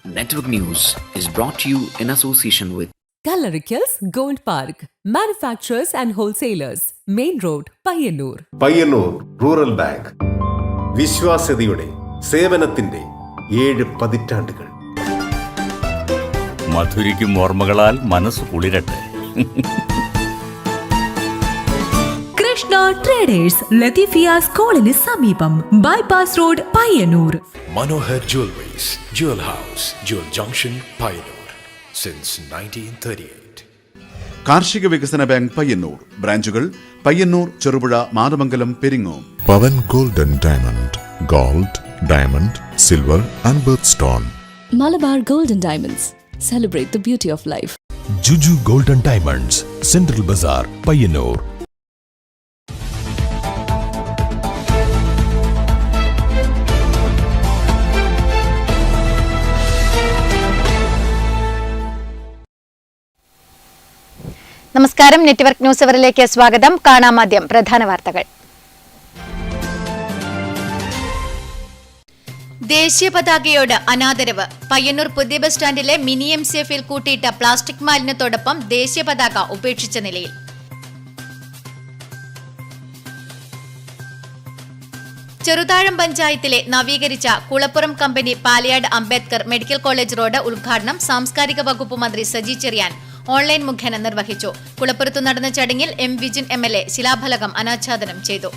Network News is brought to you in association with Gallericals Gold Park, manufacturers and wholesalers, Main Road, Payyannur. Payyannur rural bank വിശ്വാസ്യതയുടെ സേവനത്തിന്റെ 7 പതിറ്റാണ്ടുകൾ. മധുരിക്കും ഓർമ്മകളാൽ മനസ്സ് കുളിരട്ടെ. Krishna traders Latheefiya സ്കൂളിന് സമീപം bypass road Payyanur. Manohar Jewelries, Jewel House, Jewel Junction, Payyannur since 1938. കാർഷിക വികസന bank Payyannur ബ്രാഞ്ചുകൾ Payyannur, Cherupuzha, Mathamangalam, Peringome. Pavan gold and diamond, gold, diamond, silver and birthstone. Malabar Gold and Diamonds, celebrate the beauty of life. Juju Gold and Diamonds, Central Bazaar, Payyannur. നമസ്കാരം. Network news അവറിലേക്ക് സ്വാഗതം. കാണാമാദ്യം പ്രധാന വാർത്തകൾ. ദേശീയ പതാകയോട് അനാദരവ്. പയ്യന്നൂർ പുതിയ bus സ്റ്റാൻഡിലെ mini MCFൽ കൂട്ടിയിട്ട plastic മാലിന്യത്തോടൊപ്പം ദേശീയ പതാക ഉപേക്ഷിച്ച നിലയിൽ. ചെറുതാഴം പഞ്ചായത്തിലെ നവീകരിച്ച Kulappuram company Palayad Ambedkar medical college road ഉദ്ഘാടനം സാംസ്കാരിക വകുപ്പ് മന്ത്രി സജി ചെറിയാൻ ഓൺലൈൻ മുഖേന നിർവഹിച്ചു. കുളപ്പുറത്തു നടന്ന ചടങ്ങിൽ M. വിജിൻ MLA ശിലാഫലകം അനാച്ഛാദനം ചെയ്തു.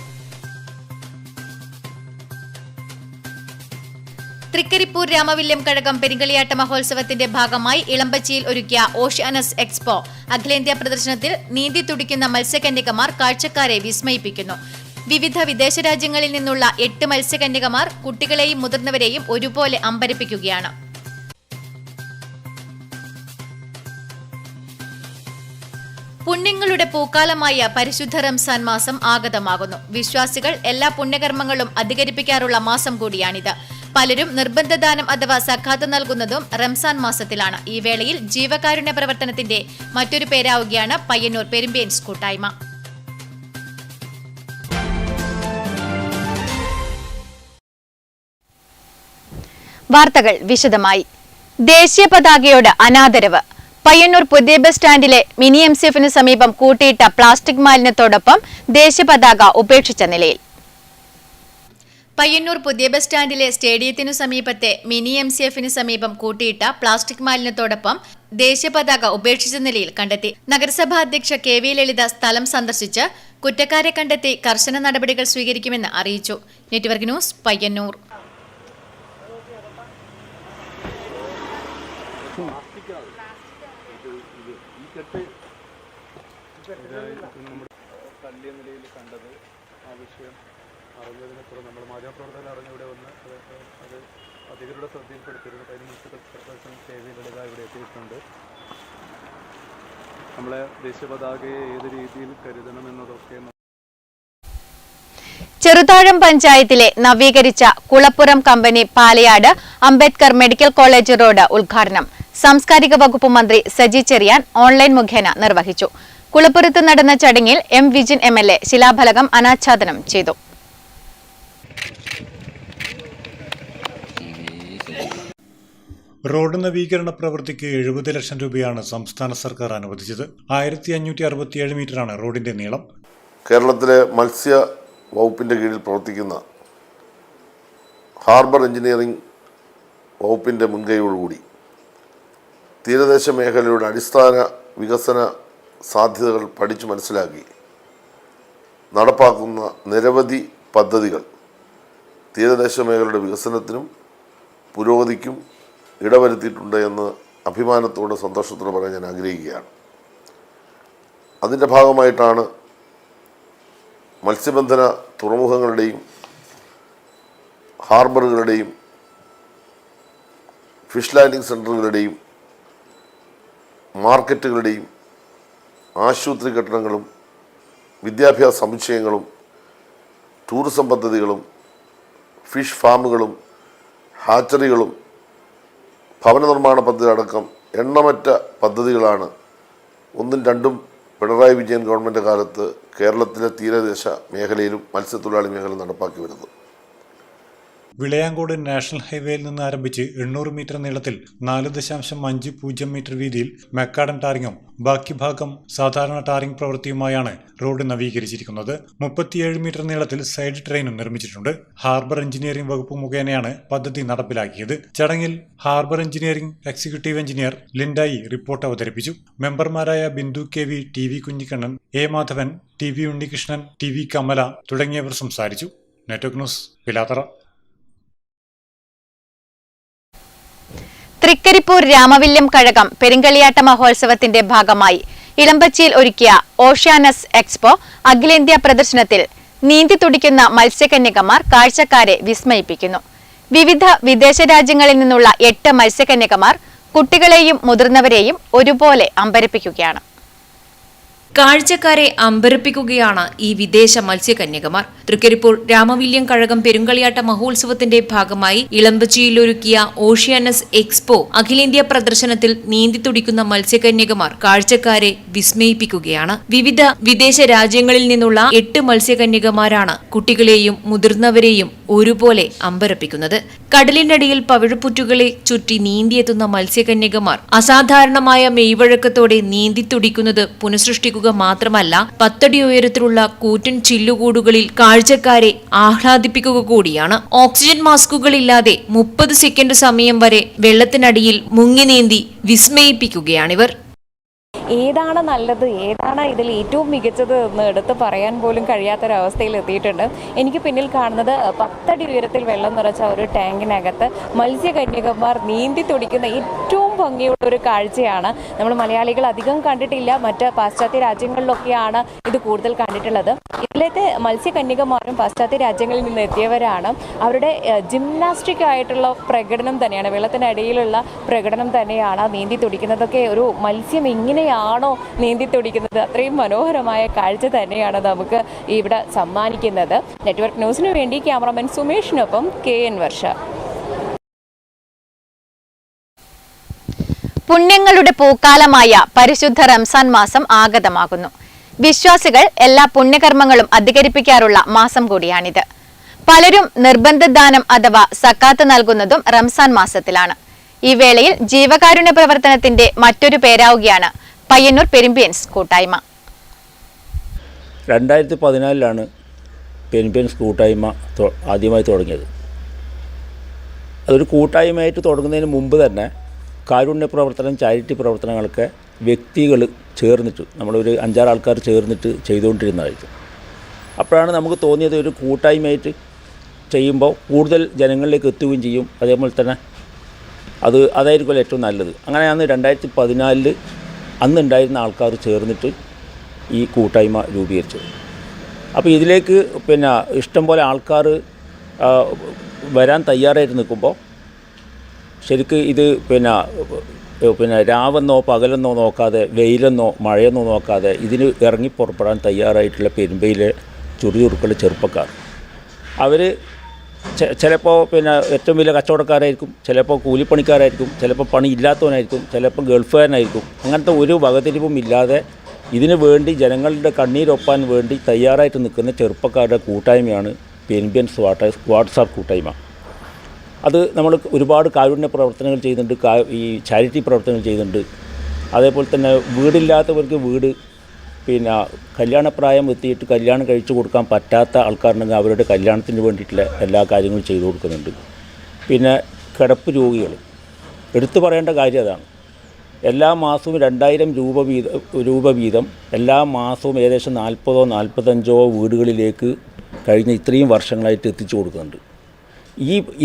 തൃക്കരിപ്പൂർ രാമവില്യം കഴകം പെരിങ്കളിയാട്ട മഹോത്സവത്തിന്റെ ഭാഗമായി ഇളമ്പച്ചിയിൽ ഒരുക്കിയ ഓഷ്യാനസ് എക്സ്പോ അഖിലേന്ത്യാ പ്രദർശനത്തിൽ നീന്തി തുടിക്കുന്ന മത്സ്യകന്യകമാർ കാഴ്ചക്കാരെ വിസ്മയിപ്പിക്കുന്നു. വിവിധ വിദേശ രാജ്യങ്ങളിൽ നിന്നുള്ള 8 മത്സ്യകന്യകമാർ കുട്ടികളെയും മുതിർന്നവരെയും ഒരുപോലെ അമ്പരപ്പിക്കുകയാണ്. പുണ്യങ്ങളുടെ പൂക്കാലമായ പരിശുദ്ധ റംസാൻ മാസം ആഗതമാകുന്നു. വിശ്വാസികൾ എല്ലാ പുണ്യകർമ്മങ്ങളും അധികരിപ്പിക്കാറുള്ള മാസം കൂടിയാണിത്. പലരും നിർബന്ധദാനം അഥവാ സക്കാത്ത് നൽകുന്നതും റംസാൻ മാസത്തിലാണ്. ഈ വേളയിൽ ജീവകാരുണ്യ പ്രവർത്തനത്തിന്റെ മറ്റൊരു പേരാവുകയാണ് പയ്യന്നൂർ പെരുമ്പേൻസ് കൂട്ടായ്മ. വാർത്തകൾ വിശദമായി. ദേശീയ പതാകയോട് അനാദരവ്. പയ്യന്നൂർ പുതിയ ബസ് സ്റ്റാൻഡിലെ മിനി MCFന് സമീപം കൂട്ടിയിട്ട പ്ലാസ്റ്റിക് മാലിന്യത്തോടൊപ്പം ദേശീയ പതാക ഉപേക്ഷിച്ച നിലയിൽ. പയ്യന്നൂർ പുതിയ ബസ് സ്റ്റാൻഡിലെ സ്റ്റേഡിയത്തിനു സമീപത്തെ മിനി MCFന് സമീപം കൂട്ടിയിട്ട പ്ലാസ്റ്റിക് മാലിന്യത്തോടൊപ്പം ദേശീയ പതാക ഉപേക്ഷിച്ച നിലയിൽ കണ്ടെത്തി. നഗരസഭാ അധ്യക്ഷ KV ലളിത സ്ഥലം സന്ദർശിച്ച് കുറ്റക്കാരെ കണ്ടെത്തി കർശന നടപടികൾ സ്വീകരിക്കുമെന്ന് അറിയിച്ചു. Network news Payyanur. തല്ലിയ നിലയിൽ കണ്ടത് ആ വിഷയം അറിഞ്ഞതിനപ്പുറം നമ്മൾ മാധ്യമപ്രവർത്തകർ അറിഞ്ഞ ഇവിടെ വന്ന് അത് അധികൃതരുടെ ശ്രദ്ധയിൽപ്പെടുത്തിയിരുന്നു. അതിന് മുൻസിപ്പൽ ചെയർപേഴ്സൺ KV ലളിത ഇവിടെ എത്തിയിട്ടുണ്ട്. നമ്മളെ ദേശീയ പതാകയെ ഏത് രീതിയിൽ കരുതണമെന്നതൊക്കെ. ചെറുതാഴം പഞ്ചായത്തിലെ നവീകരിച്ച Kulappuram company Palayad Ambedkar medical college road ഉദ്ഘാടനം സാംസ്കാരിക വകുപ്പ് മന്ത്രി സജി ചെറിയാൻ ഓൺലൈൻ മുഖേന നിർവഹിച്ചു. കുളപ്പുറത്ത് നടന്ന ചടങ്ങിൽ M. വിജിൻ MLA ശിലാഫലകം അനാച്ഛാദനം ചെയ്തു. റോഡ് നവീകരണ പ്രവൃത്തിക്ക് 70 ലക്ഷം രൂപയാണ് സംസ്ഥാന സർക്കാർ അനുവദിച്ചത്. 1567 മീറ്ററാണ് റോഡിന്റെ നീളം. കേരളത്തിലെ മത്സ്യ വകുപ്പിന്റെ കീഴിൽ പ്രവർത്തിക്കുന്ന ഹാർബർ എഞ്ചിനീയറിംഗ് വകുപ്പിന്റെ മുൻകൈയോടുകൂടി തീരദേശ മേഖലയുടെ അടിസ്ഥാന വികസന സാധ്യതകൾ പഠിച്ചു മനസ്സിലാക്കി നടപ്പാക്കുന്ന നിരവധി പദ്ധതികൾ തീരദേശ മേഖലയുടെ വികസനത്തിനും പുരോഗതിക്കും ഇടവരുത്തിയിട്ടുണ്ട് എന്ന് അഭിമാനത്തോടെ സന്തോഷത്തോടെ പറയാൻ ഞാൻ ആഗ്രഹിക്കുകയാണ്. അതിൻ്റെ ഭാഗമായിട്ടാണ് മത്സ്യബന്ധന തുറമുഖങ്ങളുടെയും ഹാർബറുകളുടെയും ഫിഷ് ലാൻഡിംഗ് സെൻ്ററുകളുടെയും മാർക്കറ്റുകളുടെയും ആശുപത്രി കെട്ടിടങ്ങളും വിദ്യാഭ്യാസ സമുച്ചയങ്ങളും ടൂറിസം പദ്ധതികളും ഫിഷ് ഫാമുകളും ഹാച്ചറികളും ഭവന നിർമ്മാണ പദ്ധതി അടക്കം എണ്ണമറ്റ പദ്ധതികളാണ് 1ഉം 2ഉം പിണറായി വിജയൻ ഗവൺമെൻറ് കാലത്ത് കേരളത്തിലെ തീരദേശ മേഖലയിലും മത്സ്യത്തൊഴിലാളി മേഖലയിലും നടപ്പാക്കി വരുന്നത്. വിളയാങ്കോട് നാഷണൽ ഹൈവേയിൽ നിന്ന് ആരംഭിച്ച് 800 മീറ്റർ നീളത്തിൽ 4.50 മീറ്റർ വീതിയിൽ മെക്കാഡൻ ടാറിങ്ങും ബാക്കി ഭാഗം സാധാരണ ടാറിംഗ് പ്രവൃത്തിയുമായാണ് റോഡ് നവീകരിച്ചിരിക്കുന്നത്. 37 മീറ്റർ നീളത്തിൽ സൈഡ് ട്രെയിനും നിർമ്മിച്ചിട്ടുണ്ട്. ഹാർബർ എഞ്ചിനീയറിംഗ് വകുപ്പ് മുഖേനയാണ് പദ്ധതി നടപ്പിലാക്കിയത്. ചടങ്ങിൽ ഹാർബർ എഞ്ചിനീയറിംഗ് എക്സിക്യൂട്ടീവ് എഞ്ചിനീയർ ലിൻഡായി റിപ്പോർട്ട് അവതരിപ്പിച്ചു. മെമ്പർമാരായ Bindu KV, TV Kunhikannan, A Madhavan, TV Unnikrishnan, TV Kamala തുടങ്ങിയവർ സംസാരിച്ചു. Network news, Pilathara. തൃക്കരിപ്പൂർ രാമവില്യം കഴകം പെരിങ്കളിയാട്ട മഹോത്സവത്തിന്റെ ഭാഗമായി ഇളമ്പച്ചിയിൽ ഒരുക്കിയ ഓഷ്യാനസ് എക്സ്പോ അഖിലേന്ത്യാ പ്രദർശനത്തിൽ നീന്തി തുടിക്കുന്ന മത്സ്യകന്യകമാർ കാഴ്ചക്കാരെ വിസ്മയിപ്പിക്കുന്നു. വിവിധ വിദേശ രാജ്യങ്ങളിൽ നിന്നുള്ള 8 മത്സ്യകന്യകമാർ കുട്ടികളെയും മുതിർന്നവരെയും ഒരുപോലെ അമ്പരപ്പിക്കുകയാണ്. കാഴ്ചക്കാരെ അമ്പരപ്പിക്കുകയാണ് ഈ വിദേശ മത്സ്യകന്യകമാർ. തൃക്കരിപ്പൂർ രാമവില്യം കഴകം പെരുങ്കളിയാട്ട മഹോത്സവത്തിന്റെ ഭാഗമായി ഇളമ്പച്ചിയിൽ ഒരുക്കിയ ഓഷ്യാനസ് എക്സ്പോ അഖിലേന്ത്യാ പ്രദർശനത്തിൽ നീന്തി തുടിക്കുന്ന മത്സ്യകന്യകമാർ കാഴ്ചക്കാരെ വിസ്മയിപ്പിക്കുകയാണ്. വിവിധ വിദേശ രാജ്യങ്ങളിൽ നിന്നുള്ള 8 മത്സ്യകന്യകമാരാണ് കുട്ടികളെയും മുതിർന്നവരെയും ഒരുപോലെ അമ്പരപ്പിക്കുന്നത്. കടലിനടിയിൽ പവിഴപ്പുറ്റുകളെ ചുറ്റി നീന്തിയെത്തുന്ന മത്സ്യകന്യകമാർ അസാധാരണമായ മെയ്വഴക്കത്തോടെ നീന്തി തുടിക്കുന്നത് പുനഃസൃഷ്ടിക്കുക മാത്രമല്ല 10 അടി ഉയരത്തിലുള്ള കൂറ്റൻ ചില്ലുകൂടുകളിൽ കാഴ്ചക്കാരെ ആഹ്ലാദിപ്പിക്കുക കൂടിയാണ്. ഓക്സിജൻ മാസ്കുകളില്ലാതെ 30 സെക്കൻഡ് സമയം വരെ വെള്ളത്തിനടിയിൽ മുങ്ങി നീന്തി വിസ്മയിപ്പിക്കുകയാണിവർ. ഏതാണ് നല്ലത്, ഏതാണ് ഇതിൽ ഏറ്റവും മികച്ചത് എന്ന് എടുത്ത് പറയാൻ പോലും കഴിയാത്തൊരവസ്ഥയിൽ എത്തിയിട്ടുണ്ട്. എനിക്ക് പിന്നിൽ കാണുന്നത് 10 അടി ഉയരത്തിൽ വെള്ളം നിറച്ച ഒരു ടാങ്കിനകത്ത് മത്സ്യകന്യകമാർ നീന്തി തുടിക്കുന്ന ഏറ്റവും ഭംഗിയുള്ള ഒരു കാഴ്ചയാണ്. നമ്മൾ മലയാളികൾ അധികം കണ്ടിട്ടില്ല. മറ്റ് പാശ്ചാത്യ രാജ്യങ്ങളിലൊക്കെയാണ് ഇത് കൂടുതൽ കണ്ടിട്ടുള്ളത്. ഇതിലത്തെ മത്സ്യകന്യകമാരും പാശ്ചാത്യ രാജ്യങ്ങളിൽ നിന്ന് എത്തിയവരാണ്. അവരുടെ ജിംനാസ്റ്റിക് ആയിട്ടുള്ള പ്രകടനം തന്നെയാണ്, വെള്ളത്തിനടിയിലുള്ള പ്രകടനം തന്നെയാണ്. നീന്തി തുടിക്കുന്നതൊക്കെ ഒരു മത്സ്യം ഇങ്ങനെയാണോ നീന്തി തുടിക്കുന്നത്, അത്രയും മനോഹരമായ കാഴ്ച തന്നെയാണ് നമുക്ക് ഇവിടെ സമ്മാനിക്കുന്നത്. നെറ്റ്വർക്ക് ന്യൂസിനു വേണ്ടി ക്യാമറാമാൻ സുമേഷിനൊപ്പം KN വർഷ. പുണ്യങ്ങളുടെ പൂക്കാലമായ പരിശുദ്ധ റംസാൻ മാസം ആഗതമാകുന്നു. വിശ്വാസികൾ എല്ലാ പുണ്യകർമ്മങ്ങളും അധികരിപ്പിക്കാറുള്ള മാസം കൂടിയാണിത്. പലരും നിർബന്ധദാനം അഥവാ സക്കാത്ത് നൽകുന്നതും റംസാൻ മാസത്തിലാണ്. ഈ വേളയിൽ ജീവകാരുണ്യ പ്രവർത്തനത്തിന്റെ മറ്റൊരു പേരാവുകയാണ് പയ്യന്നൂർ പെരുമ്പിയൻസ് കൂട്ടായ്മ. 2014 പെരുമ്പിയൻസ് കൂട്ടായ്മ ആദ്യമായി തുടങ്ങിയത്. അതൊരു കൂട്ടായ്മയായിട്ട് തുടങ്ങുന്നതിന് മുമ്പ് തന്നെ കാരുണ്യ പ്രവർത്തനം, ചാരിറ്റി പ്രവർത്തനങ്ങളൊക്കെ വ്യക്തികൾ ചേർന്നിട്ട്, നമ്മളൊരു 5-6 ആൾക്കാർ ചേർന്നിട്ട് ചെയ്തുകൊണ്ടിരുന്നതായിരിക്കും. അപ്പോഴാണ് നമുക്ക് തോന്നിയത് ഒരു കൂട്ടായ്മയായിട്ട് ചെയ്യുമ്പോൾ കൂടുതൽ ജനങ്ങളിലേക്ക് എത്തുകയും ചെയ്യും. അതേപോലെ തന്നെ അതായിരിക്കുമല്ലോ ഏറ്റവും നല്ലത്. അങ്ങനെയാണ് 2014 അന്നുണ്ടായിരുന്ന ആൾക്കാർ ചേർന്നിട്ട് ഈ കൂട്ടായ്മ രൂപീകരിച്ചത്. അപ്പോൾ ഇതിലേക്ക് ഇഷ്ടംപോലെ ആൾക്കാർ വരാൻ തയ്യാറായിട്ട് നിൽക്കുമ്പോൾ ശരിക്ക് ഇത് രാവെന്നോ പകലെന്നോ നോക്കാതെ, വെയിലെന്നോ മഴയെന്നോ നോക്കാതെ ഇതിന് ഇറങ്ങി പുറപ്പെടാൻ തയ്യാറായിട്ടുള്ള പെരുമ്പയിലെ ചുറുചുറുക്കുള്ള ചെറുപ്പക്കാർ, അവർ ചിലപ്പോൾ ഏറ്റവും വലിയ കച്ചവടക്കാരായിരിക്കും, ചിലപ്പോൾ കൂലിപ്പണിക്കാരായിരിക്കും, ചിലപ്പോൾ പണി ഇല്ലാത്തവനായിരിക്കും, ചിലപ്പോൾ ഗൾഫുകാരനായിരിക്കും. അങ്ങനത്തെ ഒരു വകതിരിവും ഇല്ലാതെ ഇതിനു വേണ്ടി ജനങ്ങളുടെ കണ്ണീരൊപ്പാൻ വേണ്ടി തയ്യാറായിട്ട് നിൽക്കുന്ന ചെറുപ്പക്കാരുടെ കൂട്ടായ്മയാണ് പെരുമ്പിയൻസ് വാട്സാപ്പ് കൂട്ടായ്മ. അത് നമ്മൾ ഒരുപാട് കാരുണ്യ പ്രവർത്തനങ്ങൾ ചെയ്യുന്നുണ്ട്, ഈ ചാരിറ്റി പ്രവർത്തനങ്ങൾ ചെയ്യുന്നുണ്ട്. അതേപോലെ തന്നെ വീടില്ലാത്തവർക്ക് വീട്, കല്യാണപ്രായം എത്തിയിട്ട് കല്യാണം കഴിച്ചു കൊടുക്കാൻ പറ്റാത്ത ആൾക്കാരുണ്ടെങ്കിൽ അവരുടെ കല്യാണത്തിന് വേണ്ടിയിട്ടുള്ള എല്ലാ കാര്യങ്ങളും ചെയ്തു കൊടുക്കുന്നുണ്ട്. പിന്നെ കിടപ്പ് രോഗികൾ, എടുത്തു പറയേണ്ട കാര്യം അതാണ്. എല്ലാ മാസവും 2000 രൂപ വീതം എല്ലാ മാസവും ഏകദേശം 40-45 വീടുകളിലേക്ക് കഴിഞ്ഞ ഇത്രയും വർഷങ്ങളായിട്ട് എത്തിച്ചു കൊടുക്കുന്നുണ്ട്.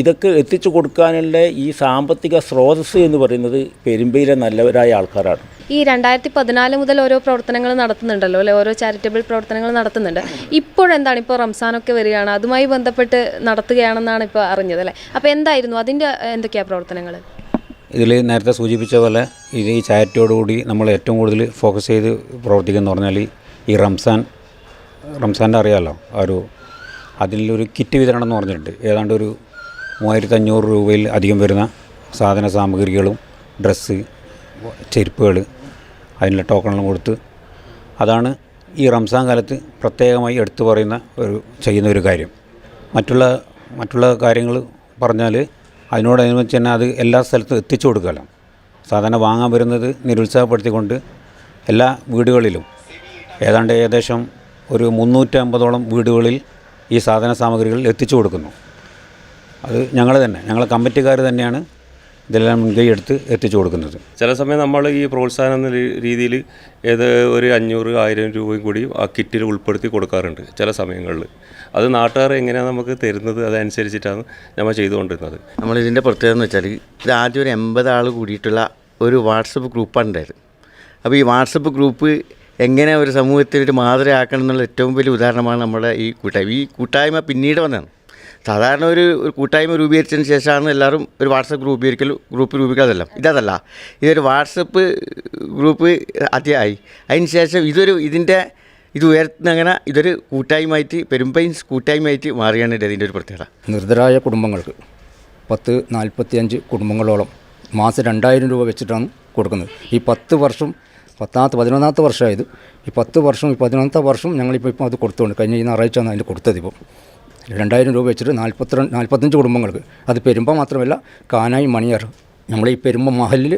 ഇതൊക്കെ എത്തിച്ചു കൊടുക്കാനുള്ള ഈ സാമ്പത്തിക സ്രോതസ്സ് എന്ന് പറയുന്നത് പെരുമ്പയിലെ നല്ലവരായ ആൾക്കാരാണ്. ഈ 2014 മുതൽ ഓരോ പ്രവർത്തനങ്ങൾ നടത്തുന്നുണ്ടല്ലോ അല്ലെ, ഓരോ ചാരിറ്റബിൾ പ്രവർത്തനങ്ങൾ നടത്തുന്നുണ്ട്. ഇപ്പോഴെന്താണ്, ഇപ്പോൾ റംസാനൊക്കെ വരികയാണ്, അതുമായി ബന്ധപ്പെട്ട് നടത്തുകയാണെന്നാണ് ഇപ്പോൾ അറിഞ്ഞത് അല്ലേ. അപ്പോൾ എന്തായിരുന്നു അതിൻ്റെ എന്തൊക്കെയാണ് പ്രവർത്തനങ്ങൾ? ഇതിൽ നേരത്തെ സൂചിപ്പിച്ച പോലെ ഇത് ഈ ചാരിറ്റിയോടുകൂടി നമ്മൾ ഏറ്റവും കൂടുതൽ ഫോക്കസ് ചെയ്ത് പ്രവർത്തിക്കുന്ന പറഞ്ഞാൽ ഈ റംസാൻ്റെ അറിയാമല്ലോ, അതിലൊരു കിറ്റ് വിതരണം എന്ന് പറഞ്ഞിട്ടുണ്ട്. ഏതാണ്ട് ഒരു 3500 രൂപയിൽ അധികം വരുന്ന സാധന സാമഗ്രികളും ഡ്രസ്സ്, ചെരുപ്പുകൾ, അതിനുള്ള ടോക്കണെല്ലാം കൊടുത്ത്, അതാണ് ഈ റംസാൻ കാലത്ത് പ്രത്യേകമായി എടുത്തു പറയുന്ന ചെയ്യുന്ന ഒരു കാര്യം. മറ്റുള്ള കാര്യങ്ങൾ പറഞ്ഞാൽ അതിനോടനുബന്ധിച്ച് തന്നെ അത് എല്ലാ സ്ഥലത്തും എത്തിച്ചു കൊടുക്കാമല്ലോ. സാധാരണ വാങ്ങാൻ വരുന്നത് നിരുത്സാഹപ്പെടുത്തിക്കൊണ്ട് എല്ലാ വീടുകളിലും ഏകദേശം ഒരു 350ഓളം വീടുകളിൽ ഈ സാധന സാമഗ്രികൾ എത്തിച്ചു കൊടുക്കുന്നു. അത് ഞങ്ങൾ കമ്മിറ്റിക്കാർ തന്നെയാണ് ഇതെല്ലാം മുൻകൈ എടുത്ത് എത്തിച്ചു കൊടുക്കുന്നത്. ചില സമയം നമ്മൾ ഈ പ്രോത്സാഹനം എന്ന രീതിയിൽ ഒരു 500-1000 രൂപയും കൂടി ആ കിറ്റിൽ ഉൾപ്പെടുത്തി കൊടുക്കാറുണ്ട് ചില സമയങ്ങളിൽ. അത് നാട്ടുകാർ എങ്ങനെയാണ് നമുക്ക് തരുന്നത് അതനുസരിച്ചിട്ടാണ് നമ്മൾ ചെയ്തുകൊണ്ടിരുന്നത്. നമ്മളിതിൻ്റെ പ്രത്യേകത എന്ന് വെച്ചാൽ ഇത് ആദ്യം ഒരു 80 ആൾ കൂടിയിട്ടുള്ള ഒരു വാട്സപ്പ് ഗ്രൂപ്പാണ് ഉണ്ടായത്. അപ്പോൾ ഈ വാട്സപ്പ് ഗ്രൂപ്പ് എങ്ങനെ ഒരു സമൂഹത്തിൽ ഒരു മാതൃകയാക്കണം എന്നുള്ള ഏറ്റവും വലിയ ഉദാഹരണമാണ് നമ്മുടെ ഈ കൂട്ടായ്മ. ഈ കൂട്ടായ്മ പിന്നീട് വന്നതാണ്. സാധാരണ ഒരു കൂട്ടായ്മ രൂപീകരിച്ചതിന് ശേഷമാണ് എല്ലാവരും ഒരു വാട്സപ്പ് ഗ്രൂപ്പ് രൂപീകരിക്കാതല്ല. ഇതല്ല, ഇതൊരു വാട്സപ്പ് ഗ്രൂപ്പ് ആദ്യമായി. അതിന് ശേഷം ഇത് ഉയർത്തുന്നങ്ങനെ ഇതൊരു കൂട്ടായ്മയായിട്ട് പെരുമ്പൈൻസ് കൂട്ടായ്മയായിട്ട് മാറിയാണ് ഇതിൻ്റെ ഒരു പ്രത്യേകത. നിർദ്ധരായ കുടുംബങ്ങൾക്ക് 45 കുടുംബങ്ങളോളം മാസം 2000 രൂപ വെച്ചിട്ടാണ് കൊടുക്കുന്നത്. ഈ 10 വർഷം 11ാമത്തെ വർഷമായത്. ഈ 10 വർഷം 11ാമത്തെ വർഷം ഞങ്ങളിപ്പോൾ അത് കൊടുത്തുകൊണ്ട് കഴിഞ്ഞ ഈ ഞായറാഴ്ചയാണ് അതിന് കൊടുത്തത്. ഇപ്പം 2000 രൂപ വെച്ചിട്ട് 45 കുടുംബങ്ങൾക്ക്. അത് പെരുമ്പ മാത്രമല്ല, കാനായി, മണിയാർ, നമ്മൾ ഈ പെരുമ്പ മഹലിൽ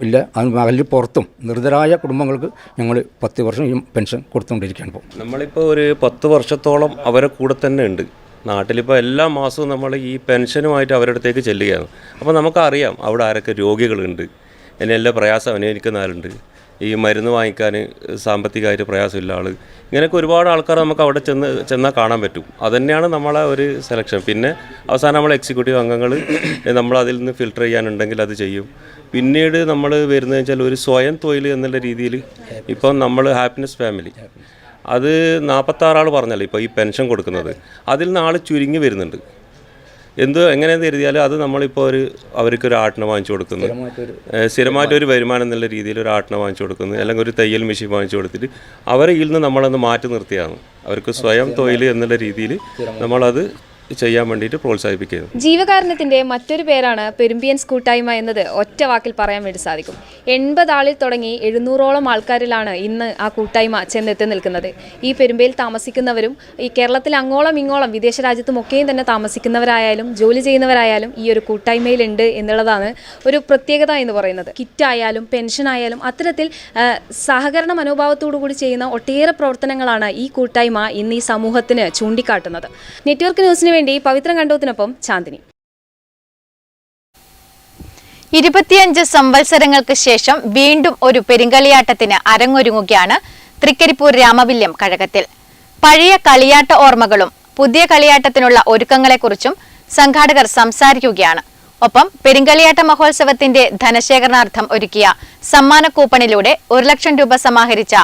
ഇല്ല, അത് മഹലിൽ പുറത്തും നിർദ്ധരായ കുടുംബങ്ങൾക്ക് ഞങ്ങൾ 10 വർഷം ഈ പെൻഷൻ കൊടുത്തുകൊണ്ടിരിക്കുകയാണ്. ഇപ്പോൾ നമ്മളിപ്പോൾ ഒരു 10 വർഷത്തോളം അവരെ കൂടെ തന്നെ ഉണ്ട്. നാട്ടിലിപ്പോൾ എല്ലാ മാസവും നമ്മൾ ഈ പെൻഷനുമായിട്ട് അവരുടെ അടുത്തേക്ക് ചെല്ലുകയാണ്. അപ്പോൾ നമുക്കറിയാം അവിടെ ആരൊക്കെ രോഗികളുണ്ട്, എന്നെ എല്ലാ പ്രയാസം അനുഭവിക്കുന്ന ആളുണ്ട്, ഈ മരുന്ന് വാങ്ങിക്കാൻ സാമ്പത്തികമായിട്ട് പ്രയാസമില്ല ആൾ, ഇങ്ങനെയൊക്കെ ഒരുപാട് ആൾക്കാർ നമുക്ക് അവിടെ ചെന്നാൽ കാണാൻ പറ്റും. അതുതന്നെയാണ് നമ്മളെ ഒരു സെലക്ഷൻ. പിന്നെ അവസാനം നമ്മൾ എക്സിക്യൂട്ടീവ് അംഗങ്ങൾ നമ്മൾ അതിൽ നിന്ന് ഫിൽട്ടർ ചെയ്യാനുണ്ടെങ്കിൽ അത് ചെയ്യും. പിന്നീട് നമ്മൾ വരുന്നത് വെച്ചാൽ ഒരു സ്വയം തൊഴിൽ എന്നുള്ള രീതിയിൽ ഇപ്പം നമ്മൾ ഹാപ്പിനെസ് ഫാമിലി അത് 46 ആൾ പറഞ്ഞല്ലോ ഇപ്പോൾ ഈ പെൻഷൻ കൊടുക്കുന്നത്, അതിൽ നിന്ന് ആൾ ചുരുങ്ങി വരുന്നുണ്ട്. എങ്ങനെയെന്ന് കരുതിയാൽ അത് നമ്മളിപ്പോൾ അവർക്കൊരു ആട്ടിനെ വാങ്ങിച്ചു കൊടുക്കുന്നു, സ്ഥിരമായിട്ടൊരു വരുമാനം എന്നുള്ള രീതിയിൽ ഒരു ആട്ടിനെ വാങ്ങിച്ചു കൊടുക്കുന്നു, അല്ലെങ്കിൽ ഒരു തയ്യൽ മെഷീൻ വാങ്ങിച്ചു കൊടുത്തിട്ട് അവരെ ഇതിൽ നിന്ന് നമ്മളൊന്ന് മാറ്റി നിർത്തിയാണ്. അവർക്ക് സ്വയം തൊഴിൽ എന്നുള്ള രീതിയിൽ നമ്മളത് ചെയ്യാൻ വേണ്ടിയിട്ട് പ്രോത്സാഹിപ്പിക്കുന്നത്. ജീവകാരുണ്യത്തിന്റെ മറ്റൊരു പേരാണ് പെരുമ്പിയൻസ് കൂട്ടായ്മ എന്നത് ഒറ്റ വാക്കിൽ പറയാൻ വേണ്ടി സാധിക്കും. 80 ആളിൽ തുടങ്ങി 700ഓളം ആൾക്കാരിലാണ് ഇന്ന് ആ കൂട്ടായ്മ ചെന്നെത്തി നിൽക്കുന്നത്. ഈ പെരുമ്പയിൽ താമസിക്കുന്നവരും ഈ കേരളത്തിൽ അങ്ങോളം ഇങ്ങോളം വിദേശ രാജ്യത്തുമൊക്കെയും തന്നെ താമസിക്കുന്നവരായാലും ജോലി ചെയ്യുന്നവരായാലും ഈ ഒരു കൂട്ടായ്മയിലുണ്ട് എന്നുള്ളതാണ് ഒരു പ്രത്യേകത എന്ന് പറയുന്നത്. കിറ്റായാലും പെൻഷനായാലും അത്തരത്തിൽ സഹകരണ മനോഭാവത്തോടു കൂടി ചെയ്യുന്ന ഒട്ടേറെ പ്രവർത്തനങ്ങളാണ് ഈ കൂട്ടായ്മ ഇന്ന് ഈ സമൂഹത്തിന് ചൂണ്ടിക്കാട്ടുന്നത്. നെറ്റ്വർക്ക് ന്യൂസിന് വേണ്ടി പവിത്രൻ കണ്ടോത്തിനൊപ്പം ചാന്ദിനി. 25 സംവത്സരങ്ങൾക്ക് ശേഷം വീണ്ടും ഒരു പെരുങ്കളിയാട്ടത്തിന് അരങ്ങൊരുങ്ങുകയാണ് തൃക്കരിപ്പൂർ രാമവില്യം കഴകത്തിൽ. പഴയ കളിയാട്ട ഓർമ്മകളും പുതിയ കളിയാട്ടത്തിനുള്ള ഒരുക്കങ്ങളെക്കുറിച്ചും സംഘാടകർ സംസാരിക്കുകയാണ്. ഒപ്പം പെരുങ്കളിയാട്ട മഹോത്സവത്തിന്റെ ധനശേഖരണാർത്ഥം ഒരുക്കിയ സമ്മാന കൂപ്പണിലൂടെ 1 ലക്ഷം രൂപ സമാഹരിച്ച